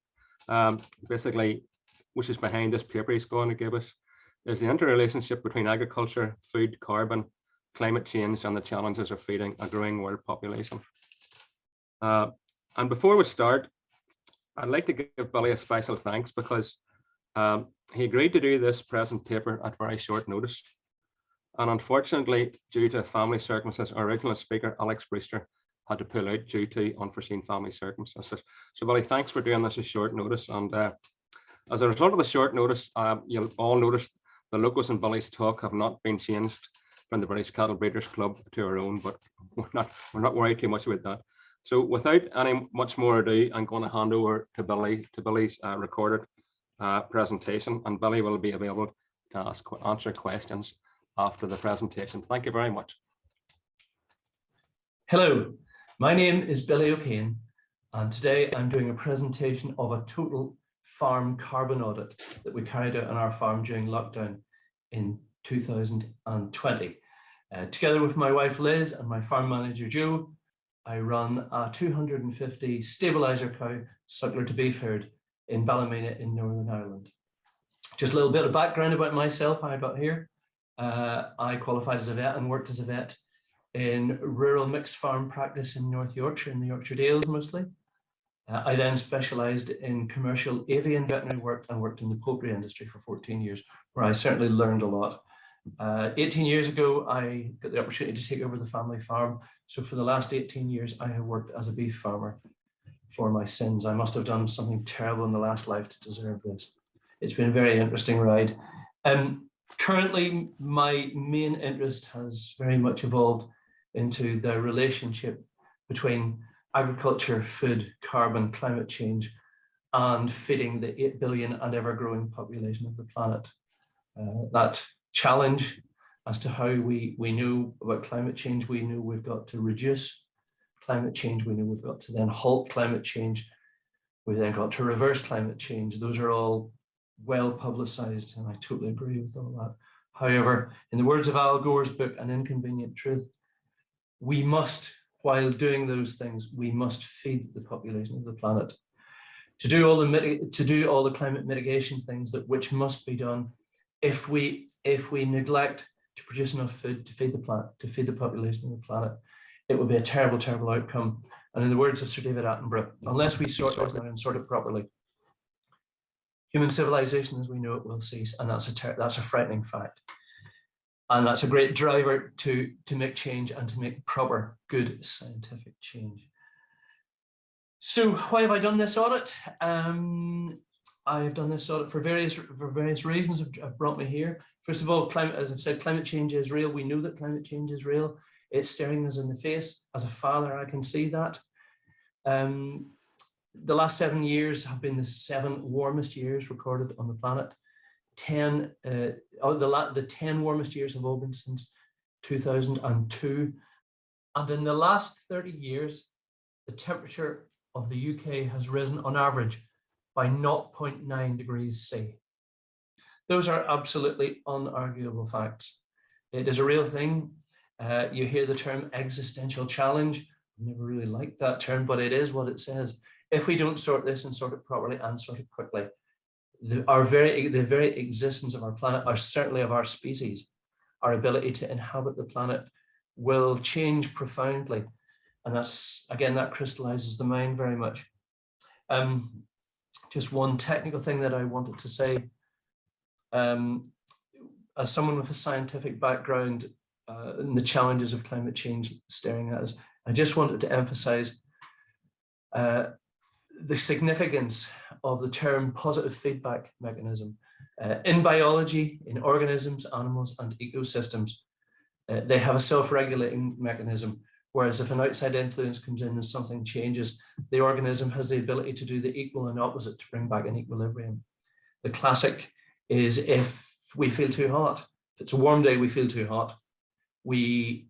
basically, which is behind this paper he's going to give us, is the interrelationship between agriculture, food, carbon, climate change, and the challenges of feeding a growing world population. And before we start, I'd like to give Billy a special thanks because he agreed to do this present paper at very short notice. And unfortunately, due to family circumstances, our original speaker, Alex Brewster, had to pull out due to unforeseen family circumstances. So Billy, thanks for doing this at short notice. And as a result of the short notice, you'll all notice the logos in Billy's talk have not been changed from the British Cattle Breeders Club to our own, but we're not worried too much about that. So without any much more ado, I'm going to hand over to Billy's recorded presentation, and Billy will be available to answer questions after the presentation. Thank you very much. Hello, my name is Billy O'Kane, and today I'm doing a presentation of a total farm carbon audit that we carried out on our farm during lockdown in 2020. Together with my wife Liz and my farm manager Joe, I run a 250 stabilizer cow suckler to beef herd in Ballymena in Northern Ireland. Just a little bit of background about myself, how I got here. I qualified as a vet and worked as a vet in rural mixed farm practice in North Yorkshire, in the Yorkshire Dales mostly. I then specialised in commercial avian veterinary work and worked in the poultry industry for 14 years, where I certainly learned a lot. 18 years ago, I got the opportunity to take over the family farm. So for the last 18 years, I have worked as a beef farmer for my sins. I must have done something terrible in the last life to deserve this. It's been a very interesting ride. Currently, my main interest has very much evolved into the relationship between agriculture, food, carbon, climate change, and feeding the 8 billion and ever-growing population of the planet. That challenge as to how we know about climate change, we know we've got to reduce climate change, we know we've got to then halt climate change, we've then got to reverse climate change. Those are all well publicized, and I totally agree with all that. However, in the words of Al Gore's book, An Inconvenient Truth, we must, while doing those things, we must feed the population of the planet. To do all the climate mitigation things which must be done, if we neglect to produce enough food to feed the planet, to feed the population of the planet, it will be a terrible, terrible outcome. And in the words of Sir David Attenborough, unless we sort it and sort it properly, human civilization as we know it will cease, and that's a frightening fact. And that's a great driver to make change and to make proper, good scientific change. So why have I done this audit? I've done this audit for various reasons have brought me here. First of all, as I've said, climate change is real. We know that climate change is real. It's staring us in the face. As a father, I can see that. The last 7 years have been the 7 warmest years recorded on the planet. The 10 warmest years have all been since 2002. And in the last 30 years, the temperature of the UK has risen on average by 0.9 degrees C. Those are absolutely unarguable facts. It is a real thing. You hear the term existential challenge. I never really liked that term, but it is what it says. If we don't sort this and sort it properly and sort it quickly, the very existence of our planet, or certainly of our species, our ability to inhabit the planet, will change profoundly. And that's, again, that crystallizes the mind very much. Just one technical thing that I wanted to say. As someone with a scientific background and the challenges of climate change staring at us, I just wanted to emphasize the significance of the term positive feedback mechanism. In biology, in organisms, animals, and ecosystems, they have a self-regulating mechanism, whereas if an outside influence comes in and something changes, the organism has the ability to do the equal and opposite to bring back an equilibrium. The classic is if we feel too hot. If it's a warm day, we feel too hot. The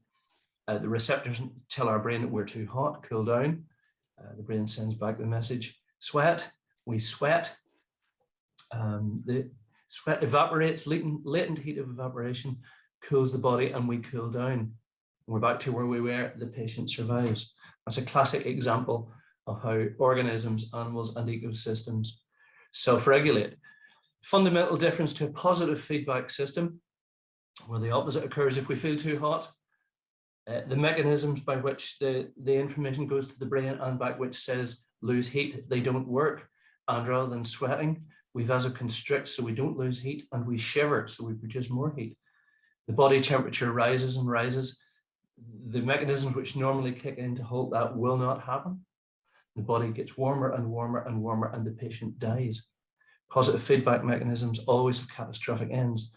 receptors tell our brain that we're too hot, cool down. The brain sends back the message, sweat, we sweat. The sweat evaporates, latent heat of evaporation cools the body, and we cool down. We're back to where we were, the patient survives. That's a classic example of how organisms, animals, and ecosystems self-regulate. Fundamental difference to a positive feedback system, where the opposite occurs if we feel too hot. The mechanisms by which the information goes to the brain and back, which says lose heat, they don't work. And rather than sweating, we vasoconstrict so we don't lose heat, and we shiver so we produce more heat. The body temperature rises and rises. The mechanisms which normally kick in to halt that will not happen. The body gets warmer and warmer and warmer, and the patient dies. Positive feedback mechanisms always have catastrophic ends.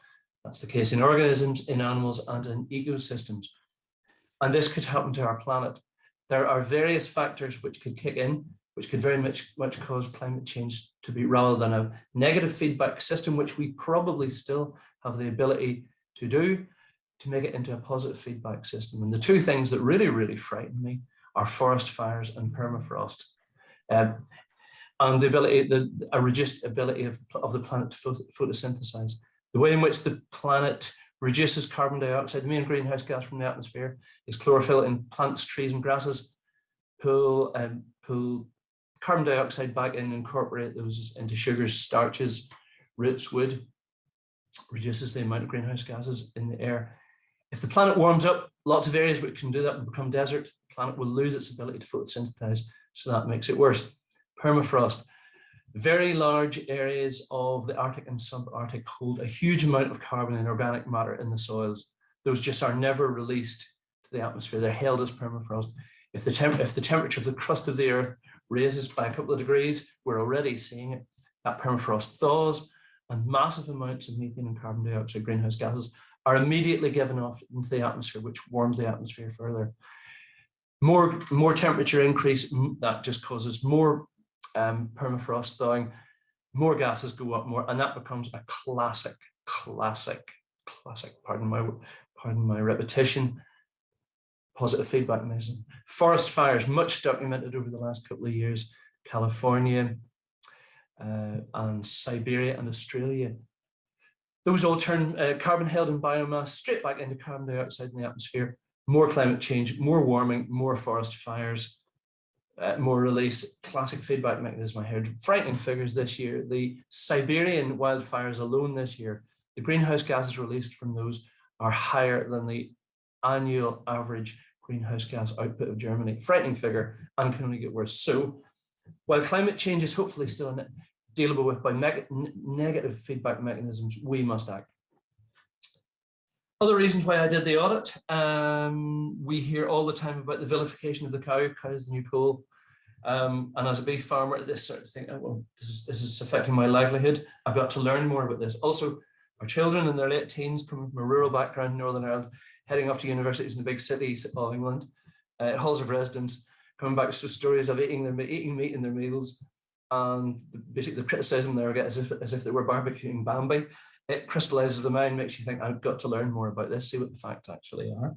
That's the case in organisms, in animals, and in ecosystems. And this could happen to our planet. There are various factors which could kick in, which could very much cause climate change to be, rather than a negative feedback system, which we probably still have the ability to do, to make it into a positive feedback system. And the two things that really, really frighten me are forest fires and permafrost. And the ability, a reduced ability of the planet to photosynthesize. The way in which the planet reduces carbon dioxide, the main greenhouse gas from the atmosphere, is chlorophyll in plants, trees, and grasses, pull carbon dioxide back in, incorporate those into sugars, starches, roots, wood, reduces the amount of greenhouse gases in the air. If the planet warms up, lots of areas which can do that will become desert. The planet will lose its ability to photosynthesize, so that makes it worse. Permafrost. Very large areas of the Arctic and subarctic hold a huge amount of carbon and organic matter in the soils. Those just are never released to the atmosphere. They're held as permafrost. If the temperature of the crust of the Earth raises by a couple of degrees, we're already seeing it. That permafrost thaws, and massive amounts of methane and carbon dioxide greenhouse gases are immediately given off into the atmosphere, which warms the atmosphere further. More temperature increase, that just causes more permafrost thawing, more gases go up more, and that becomes a classic, pardon my repetition, positive feedback mechanism. Forest fires, much documented over the last couple of years, California and Siberia and Australia. Those all turn carbon held in biomass straight back into carbon dioxide in the atmosphere. More climate change, more warming, more forest fires, more release. Classic feedback mechanism. I heard frightening figures this year. The Siberian wildfires alone this year, the greenhouse gases released from those are higher than the annual average greenhouse gas output of Germany. Frightening figure, and can only get worse. So while climate change is hopefully still dealable with by negative feedback mechanisms, we must act. Other reasons why I did the audit. We hear all the time about the vilification of the cow. Cow is the new coal. And as a beef farmer, this sort of thing, oh, well, this is affecting my livelihood. I've got to learn more about this. Also, our children in their late teens, coming from a rural background in Northern Ireland, heading off to universities in the big cities of England, halls of residence, coming back to stories of eating meat in their meals, and basically the criticism they get as if they were barbecuing Bambi. It crystallizes the mind, makes you think, I've got to learn more about this, see what the facts actually are.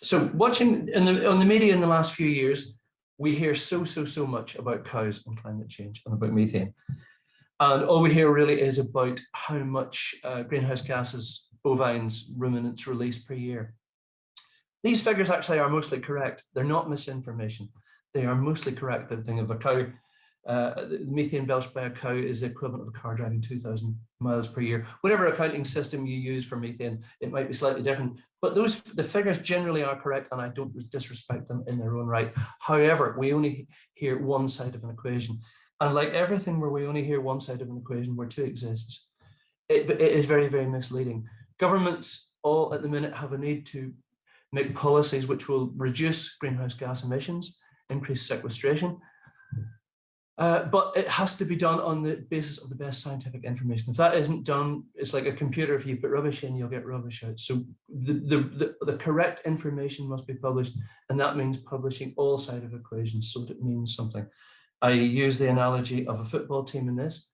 So watching on the media in the last few years, we hear so much about cows and climate change and about methane. And all we hear really is about how much greenhouse gases bovines, ruminants release per year. These figures actually are mostly correct. They're not misinformation. They are mostly correct. The thing of a cow, the methane belched by a cow is the equivalent of a car driving 2,000 miles per year. Whatever accounting system you use for methane, it might be slightly different, but the figures generally are correct, and I don't disrespect them in their own right. However, we only hear one side of an equation. And like everything where we only hear one side of an equation where two exists, it is very, very misleading. Governments all at the minute have a need to make policies which will reduce greenhouse gas emissions, increase sequestration, but it has to be done on the basis of the best scientific information. If that isn't done, it's like a computer. If you put rubbish in, you'll get rubbish out. So the correct information must be published, and that means publishing all sides of equations so that it means something. I use the analogy of a football team in this.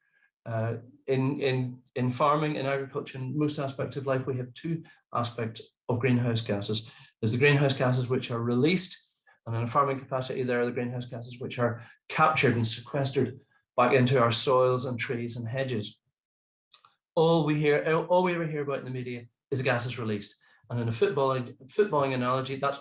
In farming, in agriculture, in most aspects of life, we have two aspects of greenhouse gases. There's the greenhouse gases which are released, and in a farming capacity, there are the greenhouse gases which are captured and sequestered back into our soils and trees and hedges. All we ever hear about in the media is the gases released. And in a footballing analogy, that's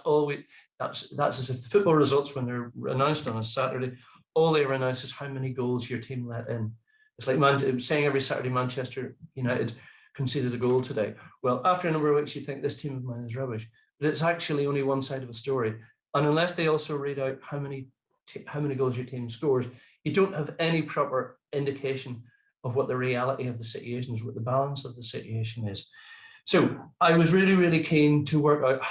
as if the football results, when they're announced on a Saturday, all they announce is how many goals your team let in. It's like saying every Saturday Manchester United conceded a goal today. Well, after a number of weeks, you think this team of mine is rubbish, but it's actually only one side of a story. And unless they also read out how many goals your team scores, you don't have any proper indication of what the reality of the situation is, what the balance of the situation is. So I was really, really keen to work out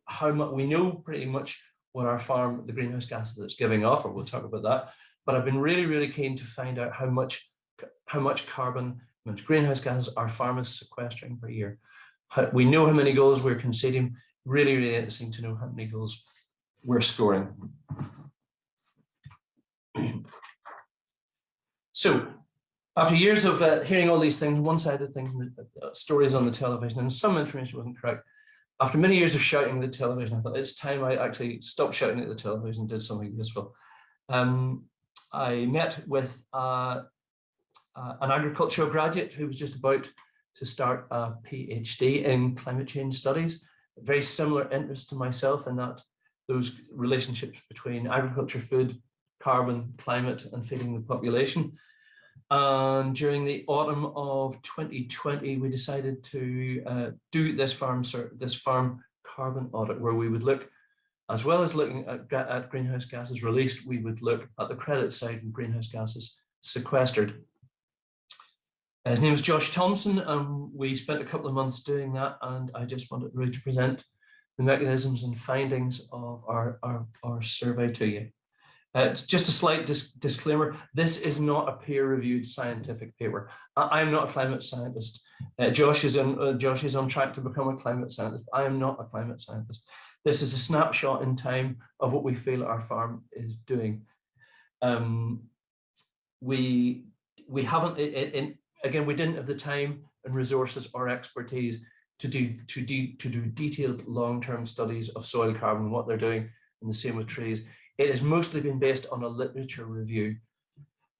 how much we know pretty much what our farm, the greenhouse gas that's giving off, or we'll talk about that. But I've been really, really keen to find out how much carbon, how much greenhouse gases our farm is sequestering per year. We know how many goals we're conceding. Really, really interesting to know how many goals we're scoring. So after years of hearing all these things, one-sided things, stories on the television, and some information wasn't correct, after many years of shouting at the television, I thought it's time I actually stopped shouting at the television and did something useful. I met with an agricultural graduate who was just about to start a PhD in climate change studies. Very similar interest to myself in that those relationships between agriculture, food, carbon, climate, and feeding the population. And during the autumn of 2020, we decided to do this farm carbon audit, where we would look, as well as looking at greenhouse gases released, we would look at the credit side of greenhouse gases sequestered. His name is Josh Thompson, and we spent a couple of months doing that, and I just wanted really to present the mechanisms and findings of our survey to you. Just a slight disclaimer, this is not a peer-reviewed scientific paper. I'm not a climate scientist. Josh is on track to become a climate scientist. I am not a climate scientist. This is a snapshot in time of what we feel our farm is doing. We haven't, again, we didn't have the time and resources or expertise to do detailed long-term studies of soil carbon, what they're doing, and the same with trees. It has mostly been based on a literature review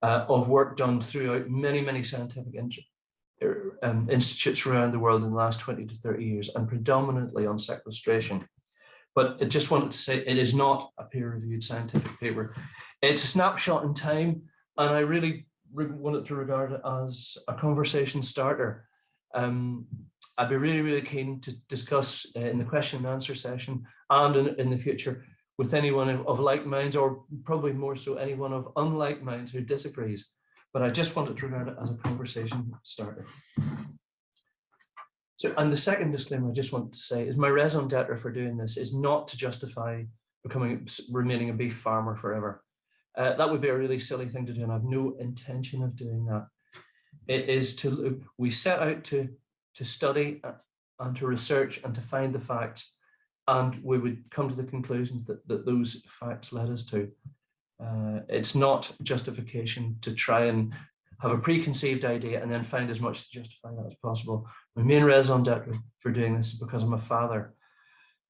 of work done throughout many scientific institutes around the world in the last 20 to 30 years, and predominantly on sequestration. But I just wanted to say it is not a peer-reviewed scientific paper. It's a snapshot in time, and I really wanted to regard it as a conversation starter. I'd be really keen to discuss in the question and answer session and in the future with anyone of like minds, or probably more so anyone of unlike minds who disagrees. But I just wanted to regard it as a conversation starter. So, and the second disclaimer I just want to say is my raison d'etre for doing this is not to justify remaining a beef farmer forever. That would be a really silly thing to do, and I have no intention of doing that. It is we set out to study and to research and to find the facts, and we would come to the conclusions that those facts led us to. It's not justification to try and have a preconceived idea and then find as much to justify that as possible. My main raison d'etre for doing this is because I'm a father,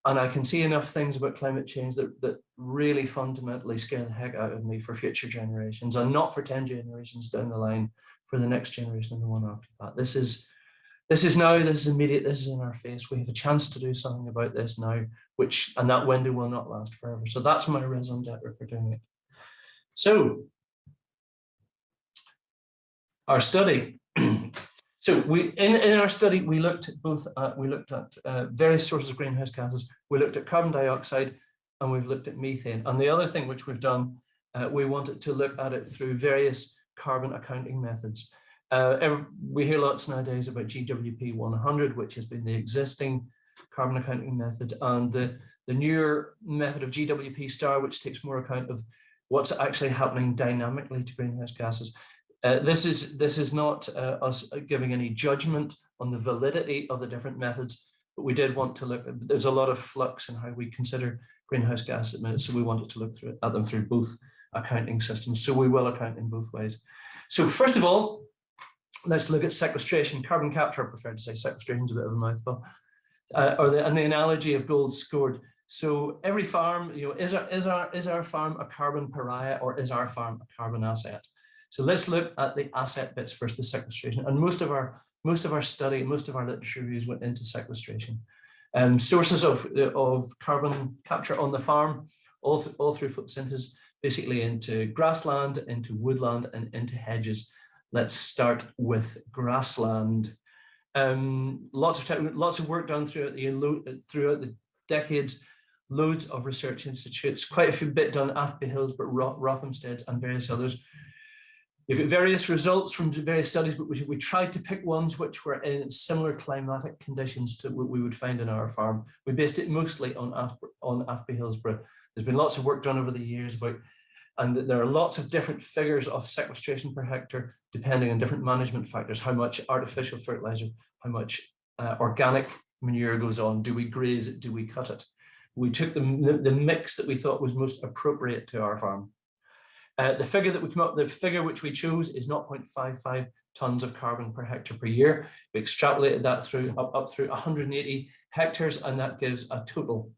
and I can see enough things about climate change that really fundamentally scare the heck out of me for future generations, and not for 10 generations down the line, for the next generation and the one after that. This is now, this is immediate, this is in our face. We have a chance to do something about this now, and that window will not last forever. So that's my raison d'etre for doing it. So our study. So in our study, we looked at various sources of greenhouse gases. We looked at carbon dioxide, and we've looked at methane. And the other thing which we've done, we wanted to look at it through various carbon accounting methods. We hear lots nowadays about GWP 100, which has been the existing carbon accounting method, and the newer method of GWP star, which takes more account of what's actually happening dynamically to greenhouse gases. This is not us giving any judgment on the validity of the different methods, but we did want to look. There's a lot of flux in how we consider greenhouse gas emissions, so we wanted to look at them through both accounting systems. So we will account in both ways. So first of all, let's look at sequestration, carbon capture. I prefer to say sequestration is a bit of a mouthful, and the analogy of gold scored. So every farm, is our farm a carbon pariah, or is our farm a carbon asset? So let's look at the asset bits first, the sequestration. And most of our study, most of our literature reviews went into sequestration. Sources of carbon capture on the farm, all through photosynthesis, basically into grassland, into woodland, and into hedges. Let's start with grassland. Lots of work done throughout the decades. Loads of research institutes, quite a few bit done, AFBI, Hillsborough, Rothamsted, and various others. You've got various results from various studies, but we tried to pick ones which were in similar climatic conditions to what we would find in our farm. We based it mostly on AFBI, Hillsborough. There's been lots of work done over the years about, and there are lots of different figures of sequestration per hectare, depending on different management factors, how much artificial fertilizer, how much organic manure goes on, do we graze it, do we cut it? We took the mix that we thought was most appropriate to our farm. The figure that we come up, the figure which we chose is 0.55 tons of carbon per hectare per year. We extrapolated that through up through 180 hectares, and that gives a total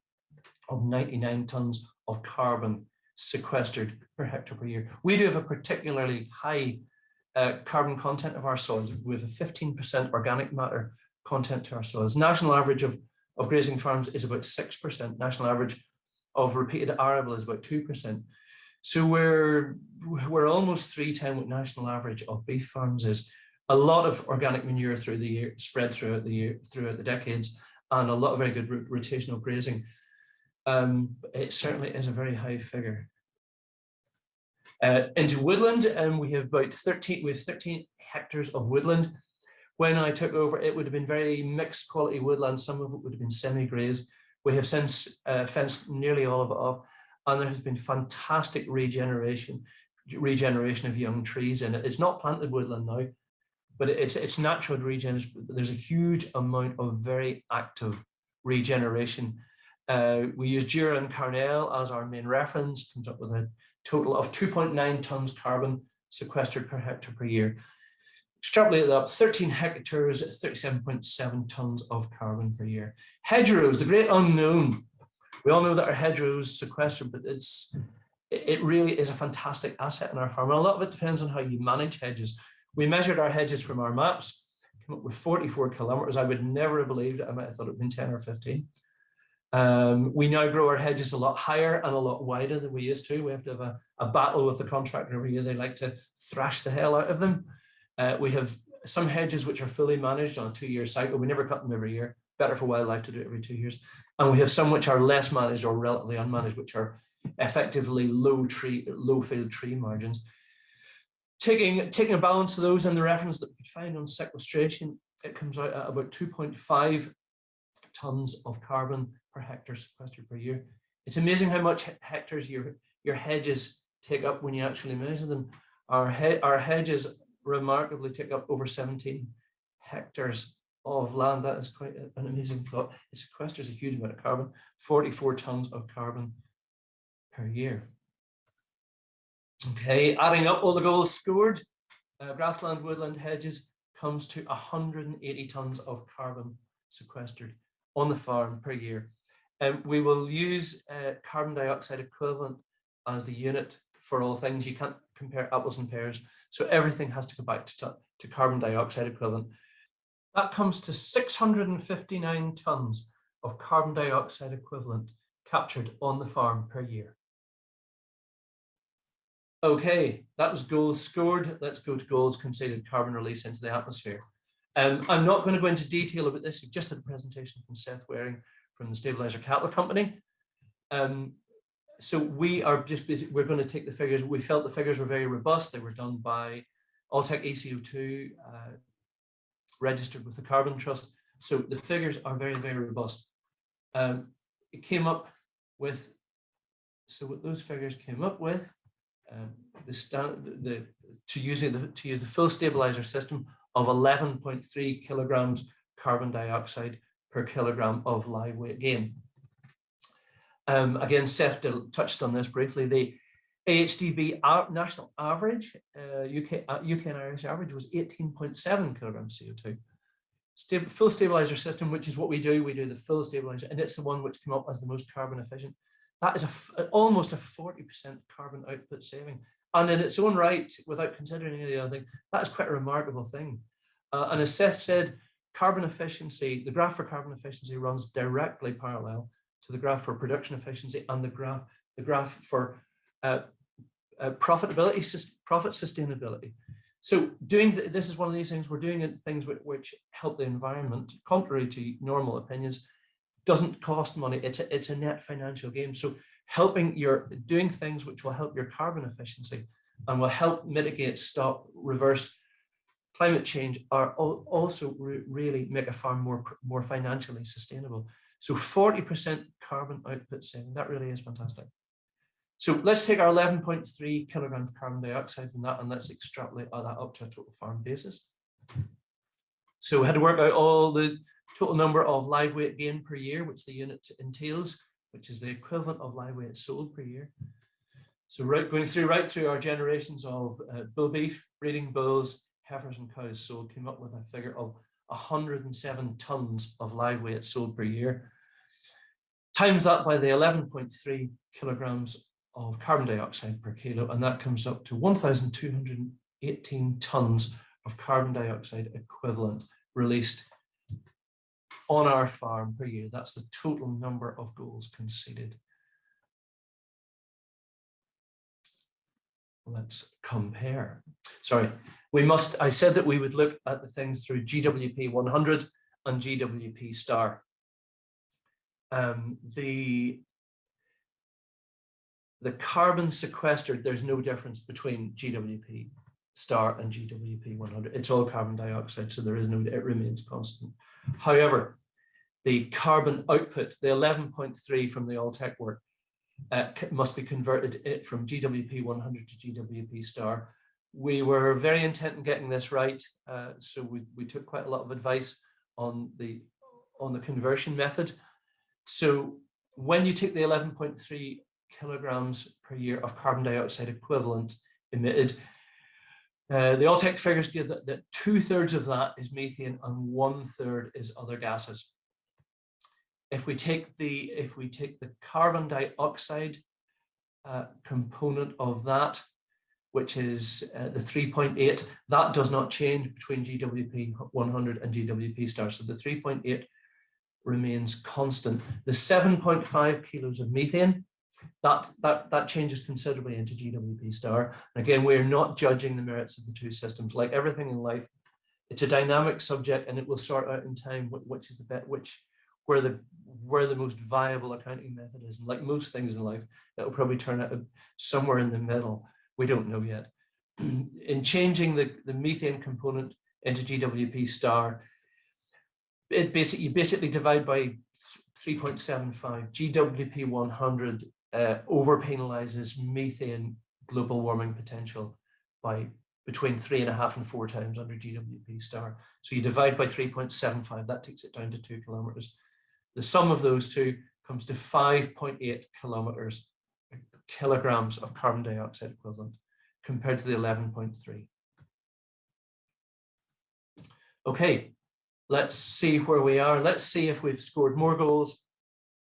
of 99 tons of carbon sequestered per hectare per year. We do have a particularly high carbon content of our soils. We have a 15% organic matter content to our soils. National average of grazing farms is about 6%. National average of repeated arable is about 2%. So we're almost 3 times what national average of beef farms is. A lot of organic manure through the year, spread throughout the decades, and a lot of very good rotational grazing. It certainly is a very high figure. Into woodland, we have about 13 hectares of woodland. When I took over, it would have been very mixed quality woodland. Some of it would have been semi-grazed. We have since fenced nearly all of it off, and there has been fantastic regeneration of young trees in it. It's not planted woodland now, but it's natural regeneration. There's a huge amount of very active regeneration. We use Jura and Carnell as our main reference, comes up with a total of 2.9 tons carbon sequestered per hectare per year. Extrapolate that up, 13 hectares, 37.7 tons of carbon per year. Hedgerows, the great unknown. We all know that our hedgerows sequester, but it really is a fantastic asset in our farm. And a lot of it depends on how you manage hedges. We measured our hedges from our maps, came up with 44 kilometers. I would never have believed it. I might have thought it would have been 10 or 15. We now grow our hedges a lot higher and a lot wider than we used to. We have to have a battle with the contractor every year. They like to thrash the hell out of them. We have some hedges which are fully managed on a 2-year cycle. We never cut them every year. Better for wildlife to do it every 2 years. And we have some which are less managed or relatively unmanaged, which are effectively low field tree margins. Taking a balance of those and the reference that we find on sequestration, it comes out at about 2.5 tons of carbon per hectare sequestered per year. It's amazing how much hectares your hedges take up when you actually measure them. Our hedges remarkably take up over 17 hectares of land. That is quite an amazing thought. It sequesters a huge amount of carbon, 44 tons of carbon per year. Okay, adding up all the goals scored, grassland, woodland, hedges comes to 180 tons of carbon sequestered on the farm per year. We will use carbon dioxide equivalent as the unit for all things. You can't compare apples and pears, so everything has to go back to carbon dioxide equivalent. That comes to 659 tons of carbon dioxide equivalent captured on the farm per year. Okay, that was goals scored. Let's go to goals conceded carbon release into the atmosphere. I'm not going to go into detail about this. You just had a presentation from Seth Waring from the Stabilizer Cattle Company. So we are just basically, we're going to take the figures. We felt the figures were very robust. They were done by Alltech ECO2, registered with the Carbon Trust. So the figures are very, very robust. It came up with, so what those figures came up with, to use the full stabilizer system of 11.3 kilograms carbon dioxide per kilogram of live weight gain. Again, Seth touched on this briefly. The AHDB national average, UK and Irish average, was 18.7 kilograms CO2. Full stabilizer system, which is what we do the full stabilizer, and it's the one which came up as the most carbon efficient. That is almost a 40% carbon output saving. And in its own right, without considering any other thing, that is quite a remarkable thing. And as Seth said, carbon efficiency, the graph for carbon efficiency runs directly parallel to the graph for production efficiency and the graph for profitability, profit sustainability. So this is one of these things, we're doing things which help the environment, contrary to normal opinions, doesn't cost money. It's a net financial gain. So doing things which will help your carbon efficiency and will help mitigate, stop, reverse climate change are also really make a farm more financially sustainable. So 40% carbon output saving, that really is fantastic. So let's take our 11.3 kilograms carbon dioxide from that and let's extrapolate that up to a total farm basis. So we had to work out all the total number of live weight gain per year, which the unit entails, which is the equivalent of live weight sold per year. So going right through our generations of bull beef, breeding bulls, heifers and cows sold, came up with a figure of 107 tons of live weight sold per year. Times that by the 11.3 kilograms of carbon dioxide per kilo, and that comes up to 1,218 tons of carbon dioxide equivalent released on our farm per year. That's the total number of goals conceded. Let's compare. Sorry, I said that we would look at the things through GWP 100 and GWP star. The carbon sequestered, there's no difference between GWP star and GWP 100. It's all carbon dioxide, so there is it remains constant. However, the carbon output, the 11.3 from the Alltech work, must be converted from GWP 100 to GWP star. We were very intent in getting this right, so we took quite a lot of advice on the conversion method. So when you take the 11.3 kilograms per year of carbon dioxide equivalent emitted, the Alltech figures give that 2/3 of that is methane and 1/3 is other gases. If we take the carbon dioxide component of that, which is the 3.8, that does not change between GWP 100 and GWP star. So the 3.8 remains constant. The 7.5 kilos of methane, that changes considerably into GWP star. And again, we're not judging the merits of the two systems. Like everything in life, it's a dynamic subject and it will sort out in time which is the best, where the most viable accounting method is. And like most things in life, it will probably turn out somewhere in the middle. We don't know yet. In changing the methane component into GWP star, you basically divide by 3.75. GWP 100 over penalizes methane global warming potential by between 3.5 and 4 times under GWP star. So you divide by 3.75, that takes it down to 2 kilometers. The sum of those two comes to 5.8 kilograms of carbon dioxide equivalent compared to the 11.3. Okay, let's see where we are. Let's see if we've scored more goals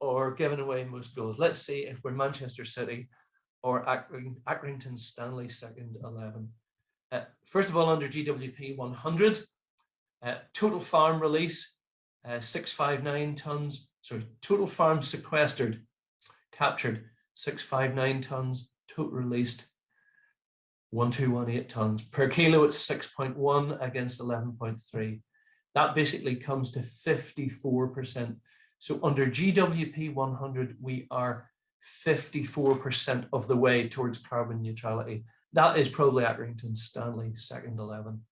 or given away most goals. Let's see if we're Manchester City or Accrington Stanley second 11. First of all, under GWP 100, total farm release, 659 tons. Sorry, total farm sequestered, captured, 659 tons, total released, 1218 tons. Per kilo, it's 6.1 against 11.3. That basically comes to 54%. So under GWP 100, we are 54% of the way towards carbon neutrality. That is probably Accrington Stanley second 11.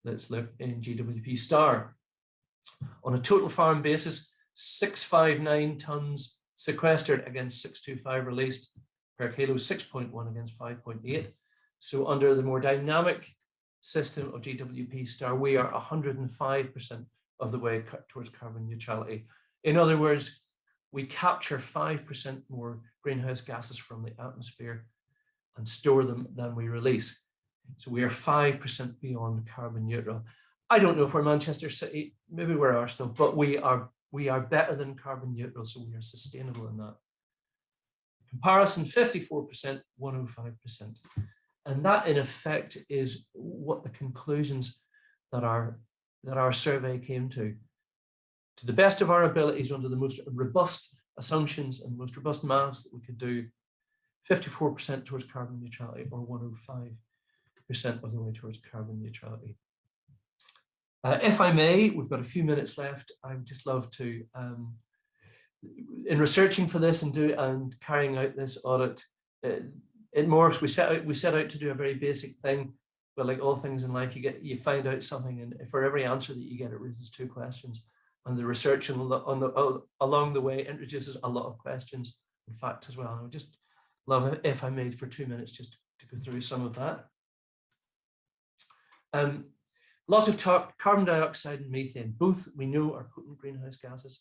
Let's look in GWP star. On a total farm basis, 659 tons sequestered against 625 released, per kilo 6.1 against 5.8. So under the more dynamic system of GWP star, we are 105% of the way towards carbon neutrality. In other words, we capture 5% more greenhouse gases from the atmosphere and store them than we release. So we are 5% beyond carbon neutral. I don't know if we're Manchester City, maybe we're Arsenal, but we are better than carbon neutral, so we are sustainable in that. Comparison, 54%, 105%. And that in effect is what the conclusions that our that our survey came to the best of our abilities under the most robust assumptions and most robust maths that we could do, 54% towards carbon neutrality, or 105% of the way towards carbon neutrality. If I may, we've got a few minutes left. I would just love to, in researching for this and carrying out this audit, in Morris, we set out to do a very basic thing, but like all things in life, you find out something, and for every answer that you get, it raises 2 questions. And the research along the way introduces a lot of questions and facts as well. And I would just love it if I made for 2 minutes just to go through some of that. Lots of talk, carbon dioxide and methane, both we know are potent greenhouse gases.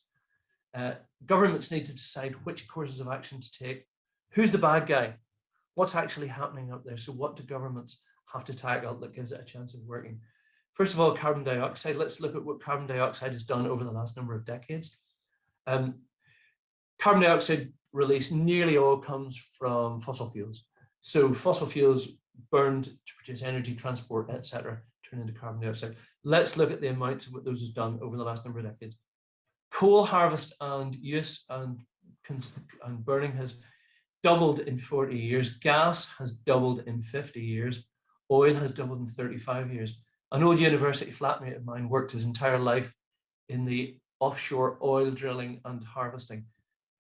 Governments need to decide which courses of action to take. Who's the bad guy? What's actually happening up there? So what do governments have to tackle that gives it a chance of working? First of all, carbon dioxide. Let's look at what carbon dioxide has done over the last number of decades. Carbon dioxide release nearly all comes from fossil fuels. So fossil fuels burned to produce energy, transport, etc., turn into carbon dioxide. Let's look at the amounts of what those has done over the last number of decades. Coal harvest and use and burning has doubled in 40 years. Gas has doubled in 50 years. Oil has doubled in 35 years. An old university flatmate of mine worked his entire life in the offshore oil drilling and harvesting.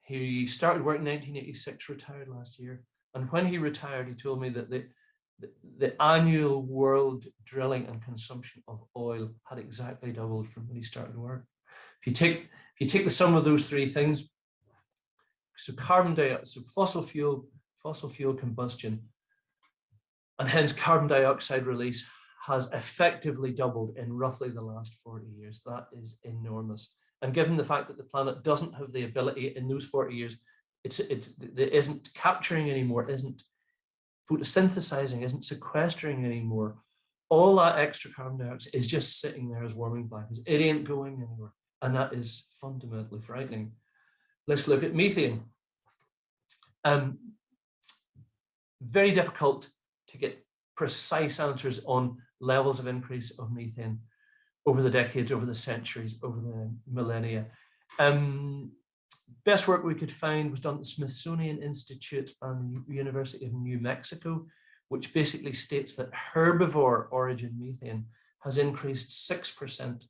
He started work in 1986, retired last year. And when he retired, he told me that the annual world drilling and consumption of oil had exactly doubled from when he started work. If you take the sum of those 3 things, so carbon dioxide, so fossil fuel combustion, and hence carbon dioxide release has effectively doubled in roughly the last 40 years. That is enormous. And given the fact that the planet doesn't have the ability in those 40 years, it isn't capturing anymore, isn't photosynthesizing, isn't sequestering anymore, all that extra carbon dioxide is just sitting there as warming blankets. It ain't going anywhere. And that is fundamentally frightening. Let's look at methane. Very difficult to get precise answers on levels of increase of methane over the decades, over the centuries, over the millennia. Best work we could find was done at the Smithsonian Institute and the University of New Mexico, which basically states that herbivore origin methane has increased 6%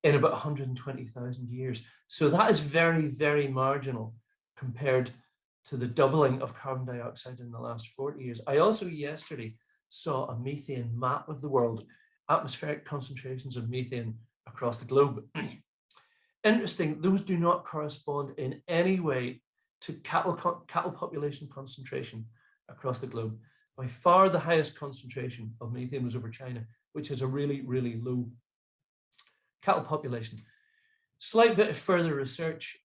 in about 120,000 years. So that is very, very marginal compared to the doubling of carbon dioxide in the last 40 years. I also yesterday saw a methane map of the world, atmospheric concentrations of methane across the globe. Interesting, those do not correspond in any way to cattle population concentration across the globe. By far the highest concentration of methane was over China, which has a really, really low cattle population. Slight bit of further research,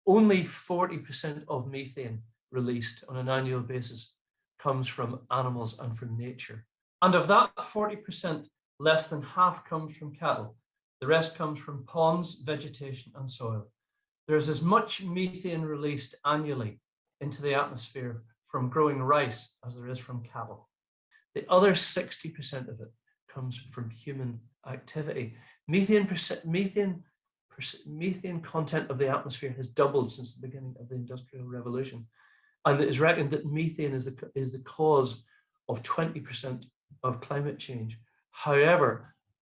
only 40% of methane released on an annual basis comes from animals and from nature. And of that 40%, less than half comes from cattle. The rest comes from ponds, vegetation, and soil. There's as much methane released annually into the atmosphere from growing rice as there is from cattle. The other 60% of it comes from human activity. Methane content of the atmosphere has doubled since the beginning of the Industrial Revolution. And it is reckoned that methane is the cause of 20% of climate change. However,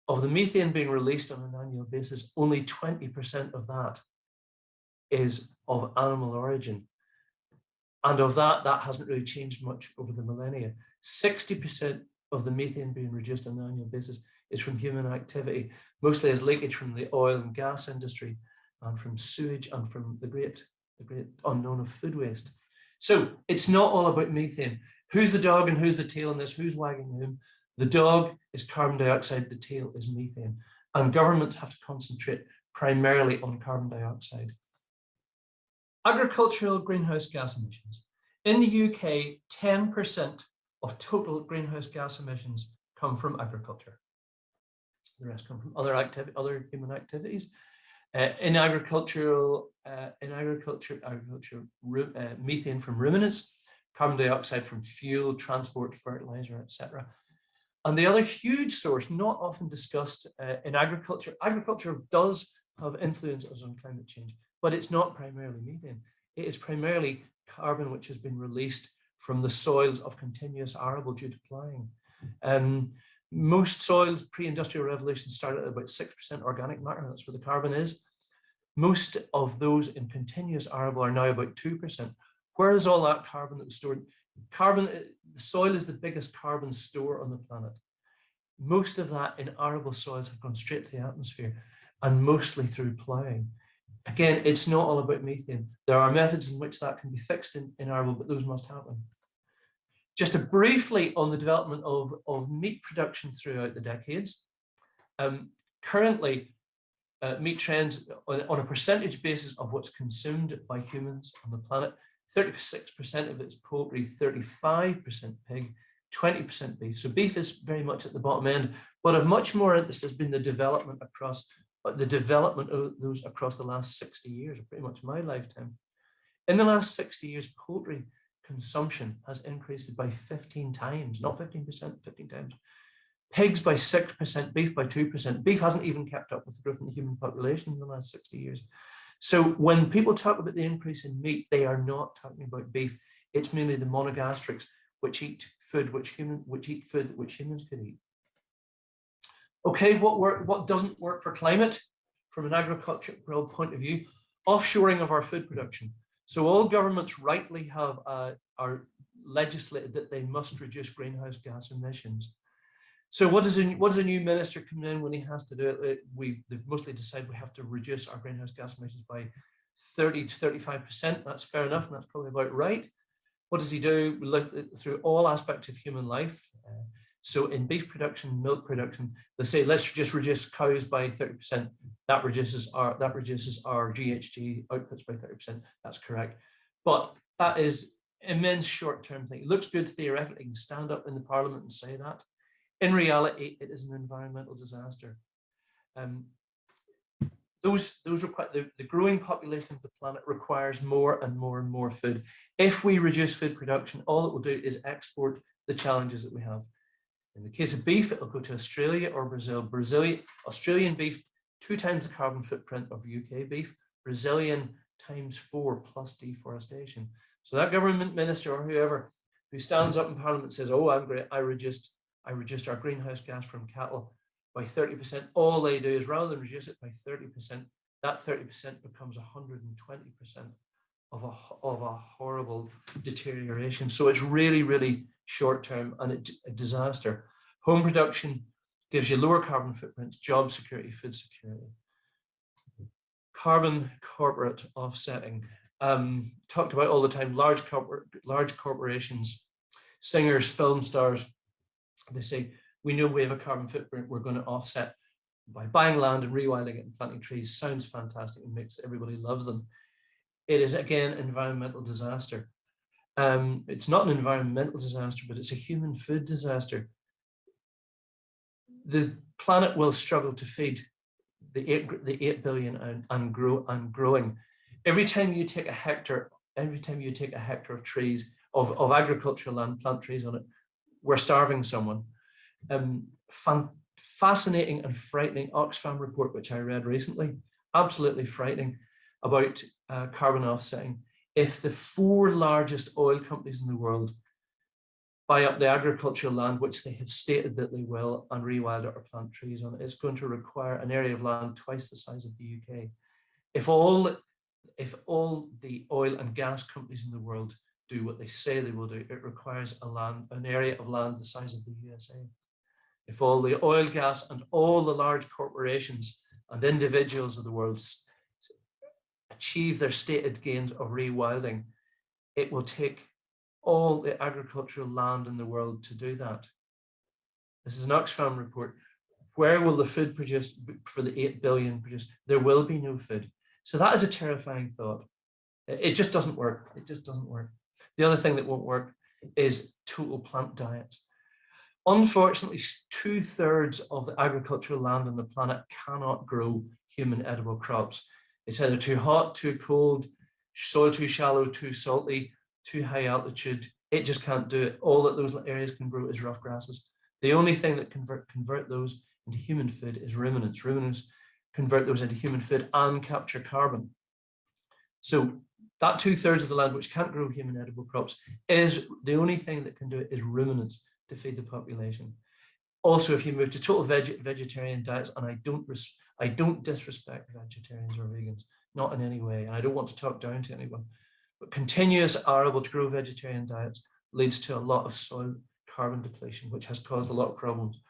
of the methane being released on an annual basis, only 20% of that is of animal origin. And of that hasn't really changed much over the millennia. 60% of the methane being reduced on an annual basis is from human activity, mostly as leakage from the oil and gas industry and from sewage and from the great unknown of food waste. So it's not all about methane. Who's the dog and who's the tail in this? Who's wagging whom? The dog is carbon dioxide, the tail is methane. And governments have to concentrate primarily on carbon dioxide. Agricultural greenhouse gas emissions. In the UK, 10% of total greenhouse gas emissions come from agriculture. The rest come from other human activities. Agriculture, methane from ruminants, carbon dioxide from fuel, transport, fertilizer, etc. And the other huge source, not often discussed in agriculture, agriculture does have influences on climate change, but it's not primarily methane. It is primarily carbon which has been released from the soils of continuous arable due to ploughing. Most soils pre-industrial revolution started at about 6% organic matter. That's where the carbon is. Most of those in continuous arable are now about 2%. Where is all that carbon that was stored? Carbon, the soil is the biggest carbon store on the planet. Most of that in arable soils have gone straight to the atmosphere, and mostly through ploughing. Again, it's not all about methane. There are methods in which that can be fixed in arable, but those must happen. Just briefly on the development of meat production throughout the decades. Currently, meat trends on a percentage basis of what's consumed by humans on the planet, 36% of it's poultry, 35% pig, 20% beef. So beef is very much at the bottom end, but of much more interest has been the development of those across the last 60 years, or pretty much my lifetime. In the last 60 years, poultry consumption has increased by 15 times, not 15%, 15 times. Pigs by 6%, beef by 2%. Beef hasn't even kept up with the growth in the human population in the last 60 years. So when people talk about the increase in meat, they are not talking about beef. It's mainly the monogastrics, which eat food which humans could eat. Okay, what doesn't work for climate from an agricultural point of view? Offshoring of our food production. So all governments rightly are legislated that they must reduce greenhouse gas emissions. So what does a new minister come in when he has to do it? They've mostly decided we have to reduce our greenhouse gas emissions by 30 to 35%. That's fair enough, and that's probably about right. What does he do? We look through all aspects of human life. So in beef production, milk production, they say let's just reduce cows by 30%. That reduces our GHG outputs by 30%. That's correct, but that is immense short-term thing. It looks good theoretically. You can stand up in the Parliament and say that. In reality, it is an environmental disaster. The growing population of the planet requires more and more and more food. If we reduce food production, all it will do is export the challenges that we have. In the case of beef, it'll go to Australia or Brazil. Australian beef, 2 times the carbon footprint of UK beef. Brazilian ×4 plus deforestation. So that government minister or whoever who stands up in Parliament and says, "Oh, I'm great. I reduced our greenhouse gas from cattle by 30%. All they do is rather than reduce it by 30%, that 30% becomes 120% of a horrible deterioration. So it's really, really short term and it's a disaster. Home production gives you lower carbon footprints, job security, food security. Carbon corporate offsetting. Talked about all the time, large corporations, singers, film stars, they say, we know we have a carbon footprint, we're going to offset by buying land and rewilding it and planting trees. Sounds fantastic and makes everybody loves them. It is, again, environmental disaster. It's not an environmental disaster, but it's a human food disaster. The planet will struggle to feed the 8 billion and growing. Every time you take a hectare of trees, of agricultural land, plant trees on it, we're starving someone. Fascinating and frightening Oxfam report, which I read recently, absolutely frightening, about carbon offsetting. If the 4 largest oil companies in the world buy up the agricultural land, which they have stated that they will, and rewild it or plant trees on it, it's going to require an area of land twice the size of the UK. If all the oil and gas companies in the world do what they say they will do, it requires an area of land the size of the USA. If all the oil, gas, and all the large corporations and individuals of the world achieve their stated gains of rewilding, it will take all the agricultural land in the world to do that. This is an Oxfam report. Where will the food produce for the 8 billion produce? There will be no food. So that is a terrifying thought. It just doesn't work. It just doesn't work. The other thing that won't work is total plant diets. Unfortunately, 2/3 of the agricultural land on the planet cannot grow human edible crops. It's either too hot, too cold, soil too shallow, too salty, too high altitude. It just can't do it. All that those areas can grow is rough grasses. The only thing that convert those into human food is ruminants. Ruminants convert those into human food and capture carbon. So that 2/3 of the land which can't grow human edible crops is the only thing that can do it is ruminants to feed the population. Also, if you move to total vegetarian diets, and I don't disrespect vegetarians or vegans, not in any way, and I don't want to talk down to anyone, but continuous arable to grow vegetarian diets leads to a lot of soil carbon depletion, which has caused a lot of problems.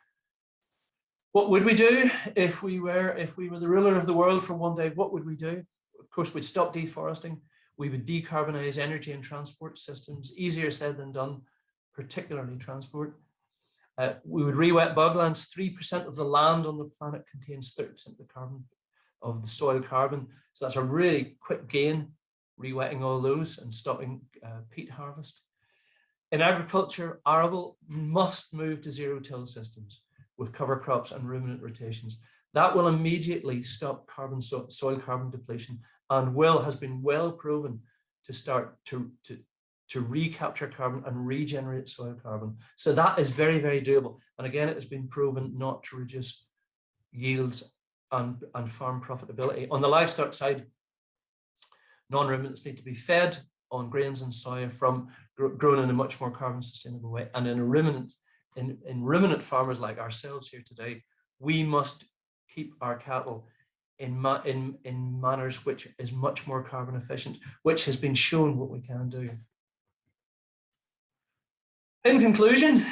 What would we do if we were the ruler of the world for one day? What would we do? Of course, we'd stop deforesting. We would decarbonize energy and transport systems. Easier said than done, particularly transport. We would re-wet boglands. 3% of the land on the planet contains 30% of the carbon, of the soil carbon. So that's a really quick gain, re-wetting all those and stopping peat harvest. In agriculture, arable must move to zero-till systems with cover crops and ruminant rotations. That will immediately stop soil carbon depletion and has been well proven to start to recapture carbon and regenerate soil carbon. So that is very, very doable. And again, it has been proven not to reduce yields and farm profitability. On the livestock side, non-ruminants need to be fed on grains and soya from grown in a much more carbon sustainable way. And in ruminant farmers like ourselves here today, we must keep our cattle in manners which is much more carbon efficient, which has been shown what we can do. In conclusion,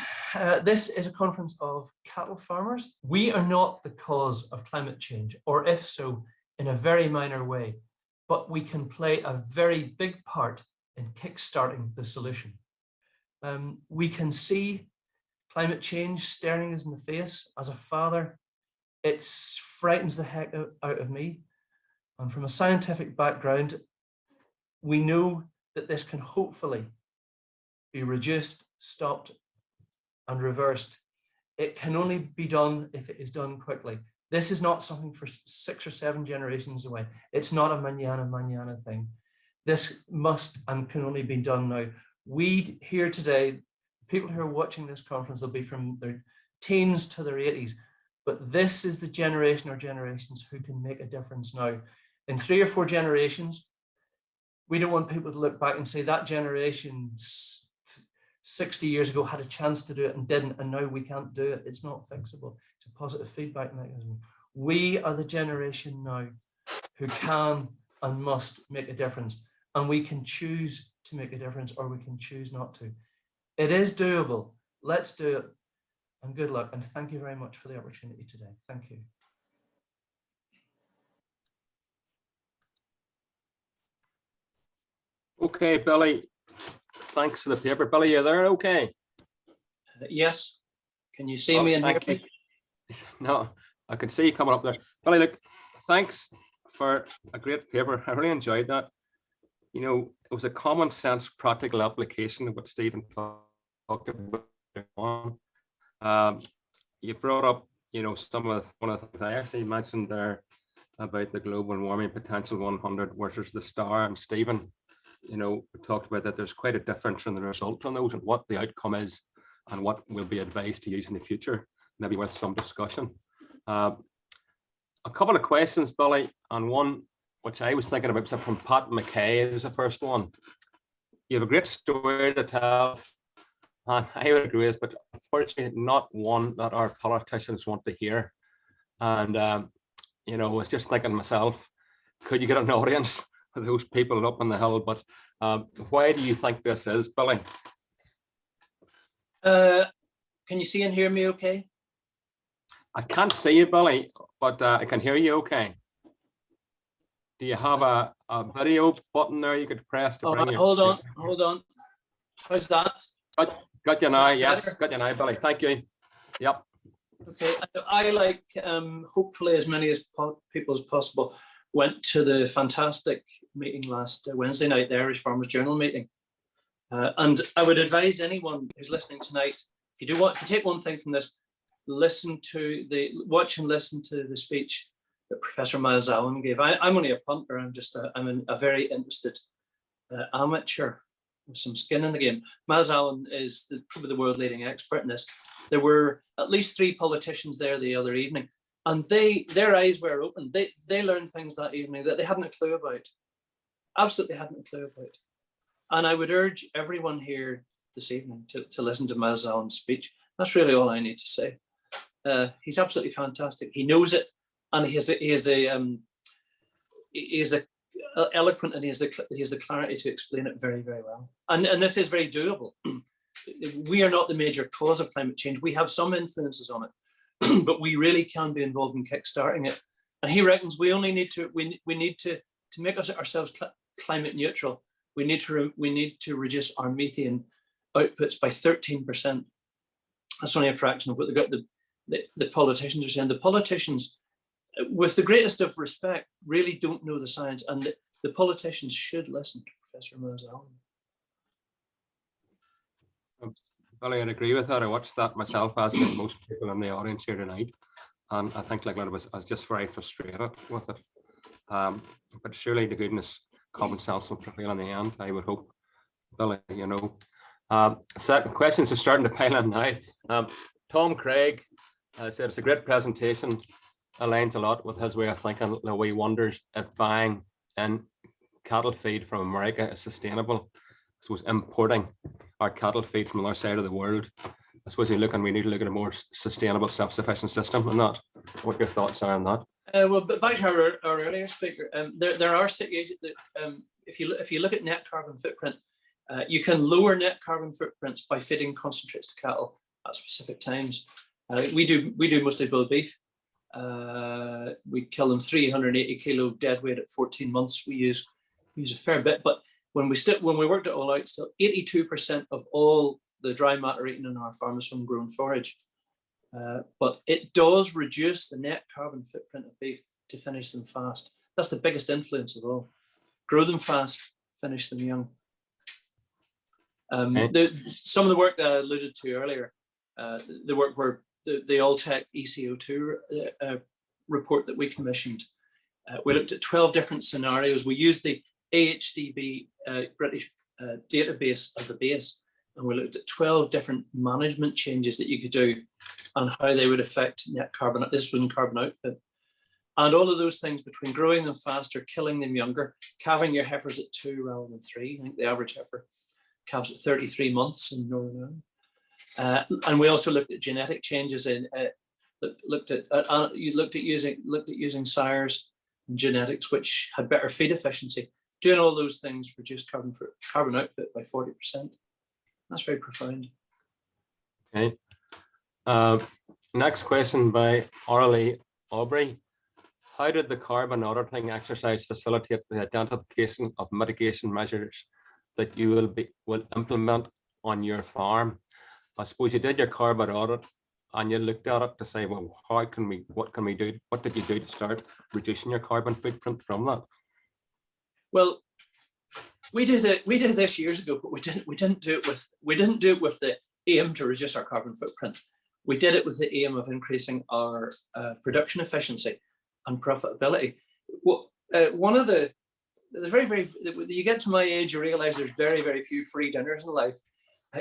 this is a conference of cattle farmers. We are not the cause of climate change, or if so, in a very minor way, but we can play a very big part in kickstarting the solution. We can see climate change staring us in the face. As a father, it frightens the heck out of me. And from a scientific background, we know that this can hopefully be reduced, stopped, and reversed. It can only be done if it is done quickly. This is not something for 6 or 7 generations away. It's not a mañana thing. This must and can only be done now. We here today, people who are watching this conference, they'll be from their teens to their 80s, but this is the generation or generations who can make a difference now. In 3 or 4 generations, we don't want people to look back and say that generation 60 years ago had a chance to do it and didn't, and now we can't do it. It's not fixable. It's a positive feedback mechanism. We are the generation now who can and must make a difference, and we can choose to make a difference or we can choose not to. It is doable. Let's do it, and good luck, and thank you very much for the opportunity today. Thank you. Okay, Billy, thanks for the paper. Billy, you there? Okay. Yes. Can you see me and hear me? No, I can see you coming up there. Billy, look, thanks for a great paper. I really enjoyed that. You know, it was a common sense, practical application of what Stephen talked about. You brought up, you know, one of the things I actually mentioned there about the global warming potential 100 versus the star, and Stephen, you know, talked about that there's quite a difference in the result on those and what the outcome is and what will be advised to use in the future. Maybe worth some discussion. A couple of questions, Billy, and one which I was thinking about from Pat McKay is the first one. You have a great story to tell, and I would agree, but unfortunately not one that our politicians want to hear. And you know, I was just thinking to myself, could you get an audience for those people up on the hill? But why do you think this is, Billy? Can you see and hear me okay? I can't see you, Billy, but I can hear you okay. Do you have a video button there you could press to bring you? Hold on. How's that? Got you now, yes, got you now, Billy. Thank you. Yep. Okay, I like hopefully as many as people as possible went to the fantastic meeting last Wednesday night, the Irish Farmers Journal meeting. And I would advise anyone who's listening tonight, if you take one thing from this, watch and listen to the speech that Professor Miles Allen gave. I'm only a punter. I'm a very interested amateur some skin in the game. Miles Allen is probably the world leading expert in this. There were at least 3 politicians there the other evening, and their eyes were open. They learned things that evening that they hadn't a clue about. Absolutely hadn't a clue about. And I would urge everyone here this evening to listen to Miles Allen's speech. That's really all I need to say. He's absolutely fantastic. He knows it, and he is the eloquent, and he has the clarity to explain it very, very well. And this is very doable. We are not the major cause of climate change. We have some influences on it, but we really can be involved in kickstarting it. And he reckons we only need to make ourselves climate neutral. We need to reduce our methane outputs by 13%. That's only a fraction of what the politicians are saying. The politicians, with the greatest of respect, really don't know the science, and the politicians should listen to Professor Miles Allen. Well, I'd agree with that. I watched that myself, as did most people in the audience here tonight, and I think, like I was just very frustrated with it. But surely, to goodness, common sense will prevail in the end, I would hope. Billy, you know. Second questions are starting to pile in now. Tom Craig said it's a great presentation. Aligns a lot with his way of thinking. He wonders if buying in cattle feed from America is sustainable. I suppose importing our cattle feed from the other side of the world. I suppose we need to look at a more sustainable, self-sufficient system on that. What your thoughts are on that? Well, but back to our earlier speaker, there are situations that if you look at net carbon footprint, you can lower net carbon footprints by feeding concentrates to cattle at specific times. We do mostly bull beef. We kill them 380 kilo dead weight at 14 months. We use a fair bit, but when we worked it all out, still 82% of all the dry matter eaten in our farm is from grown forage. But it does reduce the net carbon footprint of beef to finish them fast. That's the biggest influence of all. Grow them fast, finish them young. Some of the work that I alluded to earlier, the work where the Alltech ECO2 report that we commissioned, we looked at 12 different scenarios. We used the AHDB British database as the base, and we looked at 12 different management changes that you could do and how they would affect net carbon. This was in carbon output. And all of those things, between growing them faster, killing them younger, calving your heifers at 2 rather than 3. I think the average heifer calves at 33 months in Northern Ireland. And we also looked at genetic changes in looked at using sires and genetics which had better feed efficiency. Doing all those things reduced carbon output by 40%. That's very profound. Okay. Next question by Orly Aubrey. How did the carbon auditing exercise facilitate the identification of mitigation measures that you will implement on your farm? I suppose you did your carbon audit and you looked at it to say, well, what can we do? What did you do to start reducing your carbon footprint from that? Well, we did this years ago, but we didn't do it with the aim to reduce our carbon footprint. We did it with the aim of increasing our production efficiency and profitability. Well, one of the you get to my age, you realize there's very, very few free dinners in life.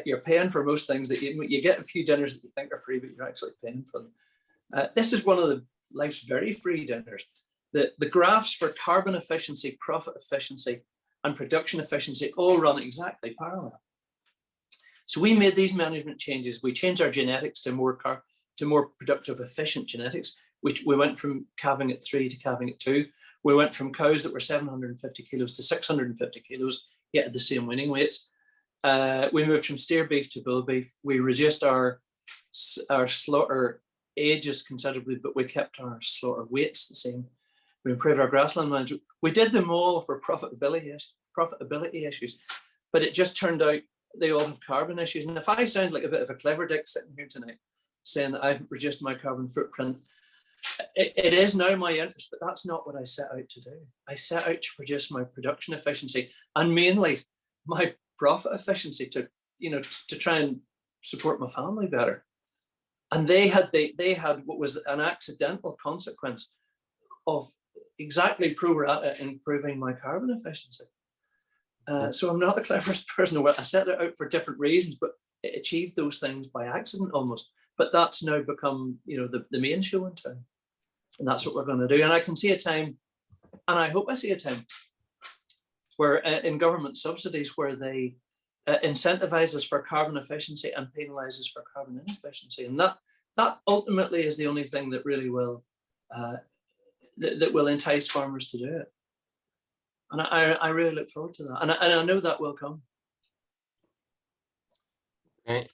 You're paying for most things that you get a few dinners that you think are free, but you're actually paying for them. This is one of the life's very free dinners. The graphs for carbon efficiency, profit efficiency, and production efficiency all run exactly parallel. So we made these management changes. We changed our genetics to more productive, efficient genetics, which we went from calving at 3 to calving at 2. We went from cows that were 750 kilos to 650 kilos, yet at the same weaning weights. We moved from steer beef to bull beef. We reduced our slaughter ages considerably, but we kept our slaughter weights the same. We improved our grassland management. We did them all for profitability issues, but it just turned out they all have carbon issues. And if I sound like a bit of a clever dick sitting here tonight saying that I've reduced my carbon footprint, it is now my interest, but that's not what I set out to do. I set out to reduce my production efficiency and mainly my profit efficiency to try and support my family better. And they had what was an accidental consequence of exactly pro rata improving my carbon efficiency. So I'm not the cleverest person in the world. I set it out for different reasons, but it achieved those things by accident almost. But that's now become, the main show in town. And that's what we're going to do. And I can see a time, and I hope I see a time, where in government subsidies where they incentivize us for carbon efficiency and penalize us for carbon inefficiency. And that ultimately is the only thing that really will that will entice farmers to do it. And I really look forward to that. And I know that will come. Okay.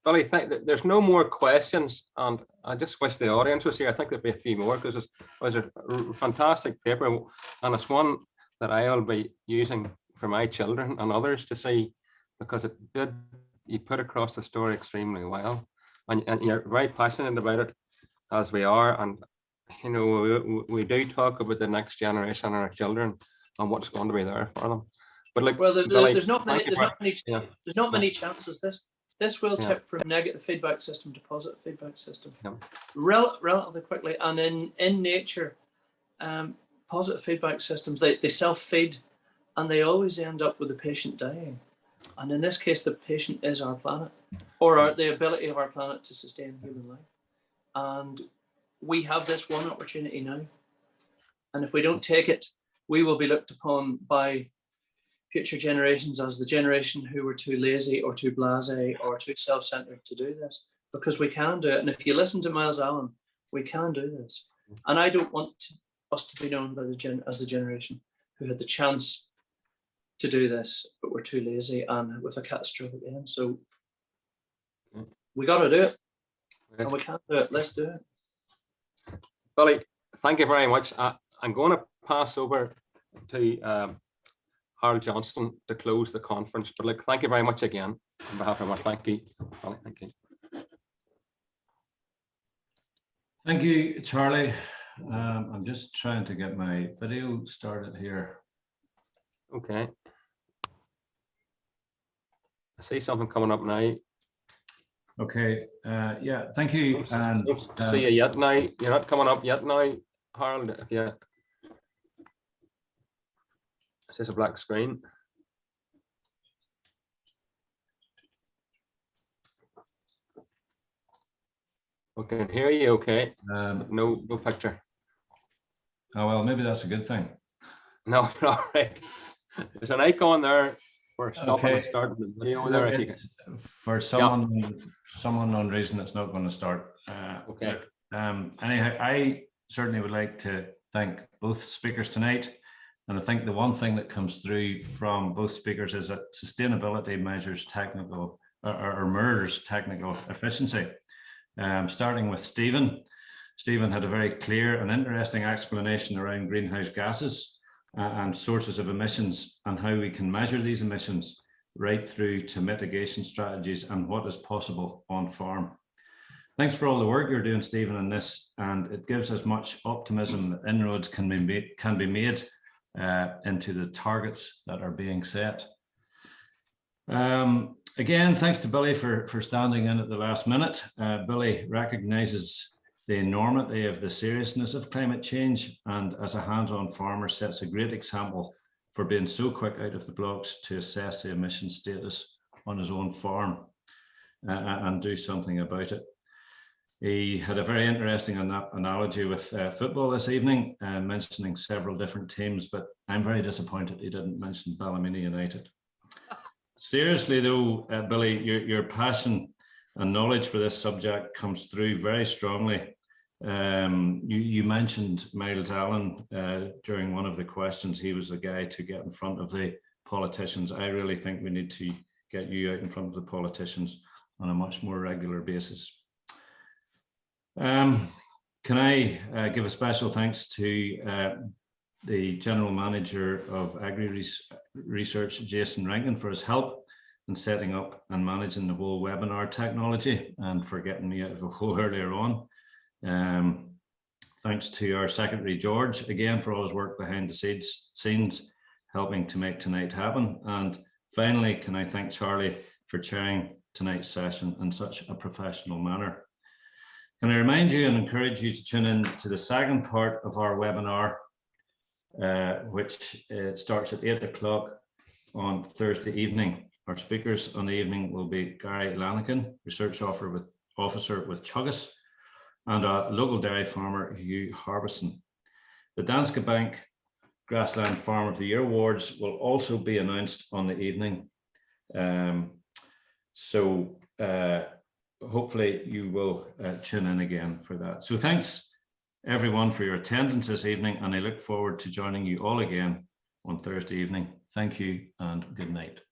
Billy, there's no more questions, and I just wish the audience was here. I think there'd be a few more, because it was a fantastic paper, and it's one that I'll be using for my children and others to see, because you put across the story extremely well, and you're very passionate about it, as we are. And we do talk about the next generation and our children and what's going to be there for them. But like, well, Billy, there's not many chances this will tip from negative feedback system to positive feedback system relatively quickly. And in nature, positive feedback systems, they self-feed, and they always end up with the patient dying. And in this case, the patient is our planet, or the ability of our planet to sustain human life. And we have this one opportunity now. And if we don't take it, we will be looked upon by future generations as the generation who were too lazy or too blasé or too self-centered to do this, because we can do it. And if you listen to Miles Allen, we can do this. And I don't want us to be known by as the generation who had the chance to do this, but were too lazy and with a catastrophic end. So we got to do it, and we can do it. Let's do it. Billy, thank you very much. I'm going to pass over to Harold Johnston to close the conference. But thank you very much again on behalf of everyone. Thank you. Thank you. Thank you, Charlie. I'm just trying to get my video started here. Okay. I see something coming up now. Okay. Yeah. Thank you. And don't see you yet now. You're not coming up yet now, Harold. If you, it's just a black screen. Okay, I can hear you. Okay. No picture. Oh well, maybe that's a good thing. No, all right. There's an icon there for stopping and starting the video there. If you can. For some unknown reason, it's not going to start. Okay. Anyhow, I certainly would like to thank both speakers tonight. And I think the one thing that comes through from both speakers is that sustainability measures technical or mirrors technical efficiency. Starting with Steven. Steven had a very clear and interesting explanation around greenhouse gases and sources of emissions and how we can measure these emissions right through to mitigation strategies and what is possible on farm. Thanks for all the work you're doing, Steven, on this, and it gives us much optimism that inroads can be made into the targets that are being set. Again, thanks to Billy for standing in at the last minute. Billy recognises the enormity of the seriousness of climate change, and as a hands-on farmer sets a great example for being so quick out of the blocks to assess the emission status on his own farm and do something about it. He had a very interesting analogy with football this evening, mentioning several different teams, but I'm very disappointed he didn't mention Ballymena United. Seriously though, Billy, your passion and knowledge for this subject comes through very strongly. You mentioned Miles Allen during one of the questions. He was the guy to get in front of the politicians. I really think we need to get you out in front of the politicians on a much more regular basis. Can I give a special thanks to the General Manager of Agri Research, Jason Rankin, for his help in setting up and managing the whole webinar technology and for getting me out of a hole earlier on. Thanks to our Secretary, George, again, for all his work behind the scenes, helping to make tonight happen. And finally, can I thank Charlie for chairing tonight's session in such a professional manner. Can I remind you and encourage you to tune in to the second part of our webinar, which starts at 8 o'clock on Thursday evening. Our speakers on the evening will be Gary Lanigan, Research Officer with Kpis, and a local dairy farmer, Hugh Harbison. The Danske Bank Grassland Farm of the Year Awards will also be announced on the evening. Hopefully you will tune in again for that. So thanks everyone for your attendance this evening, and I look forward to joining you all again on Thursday evening. Thank you and good night.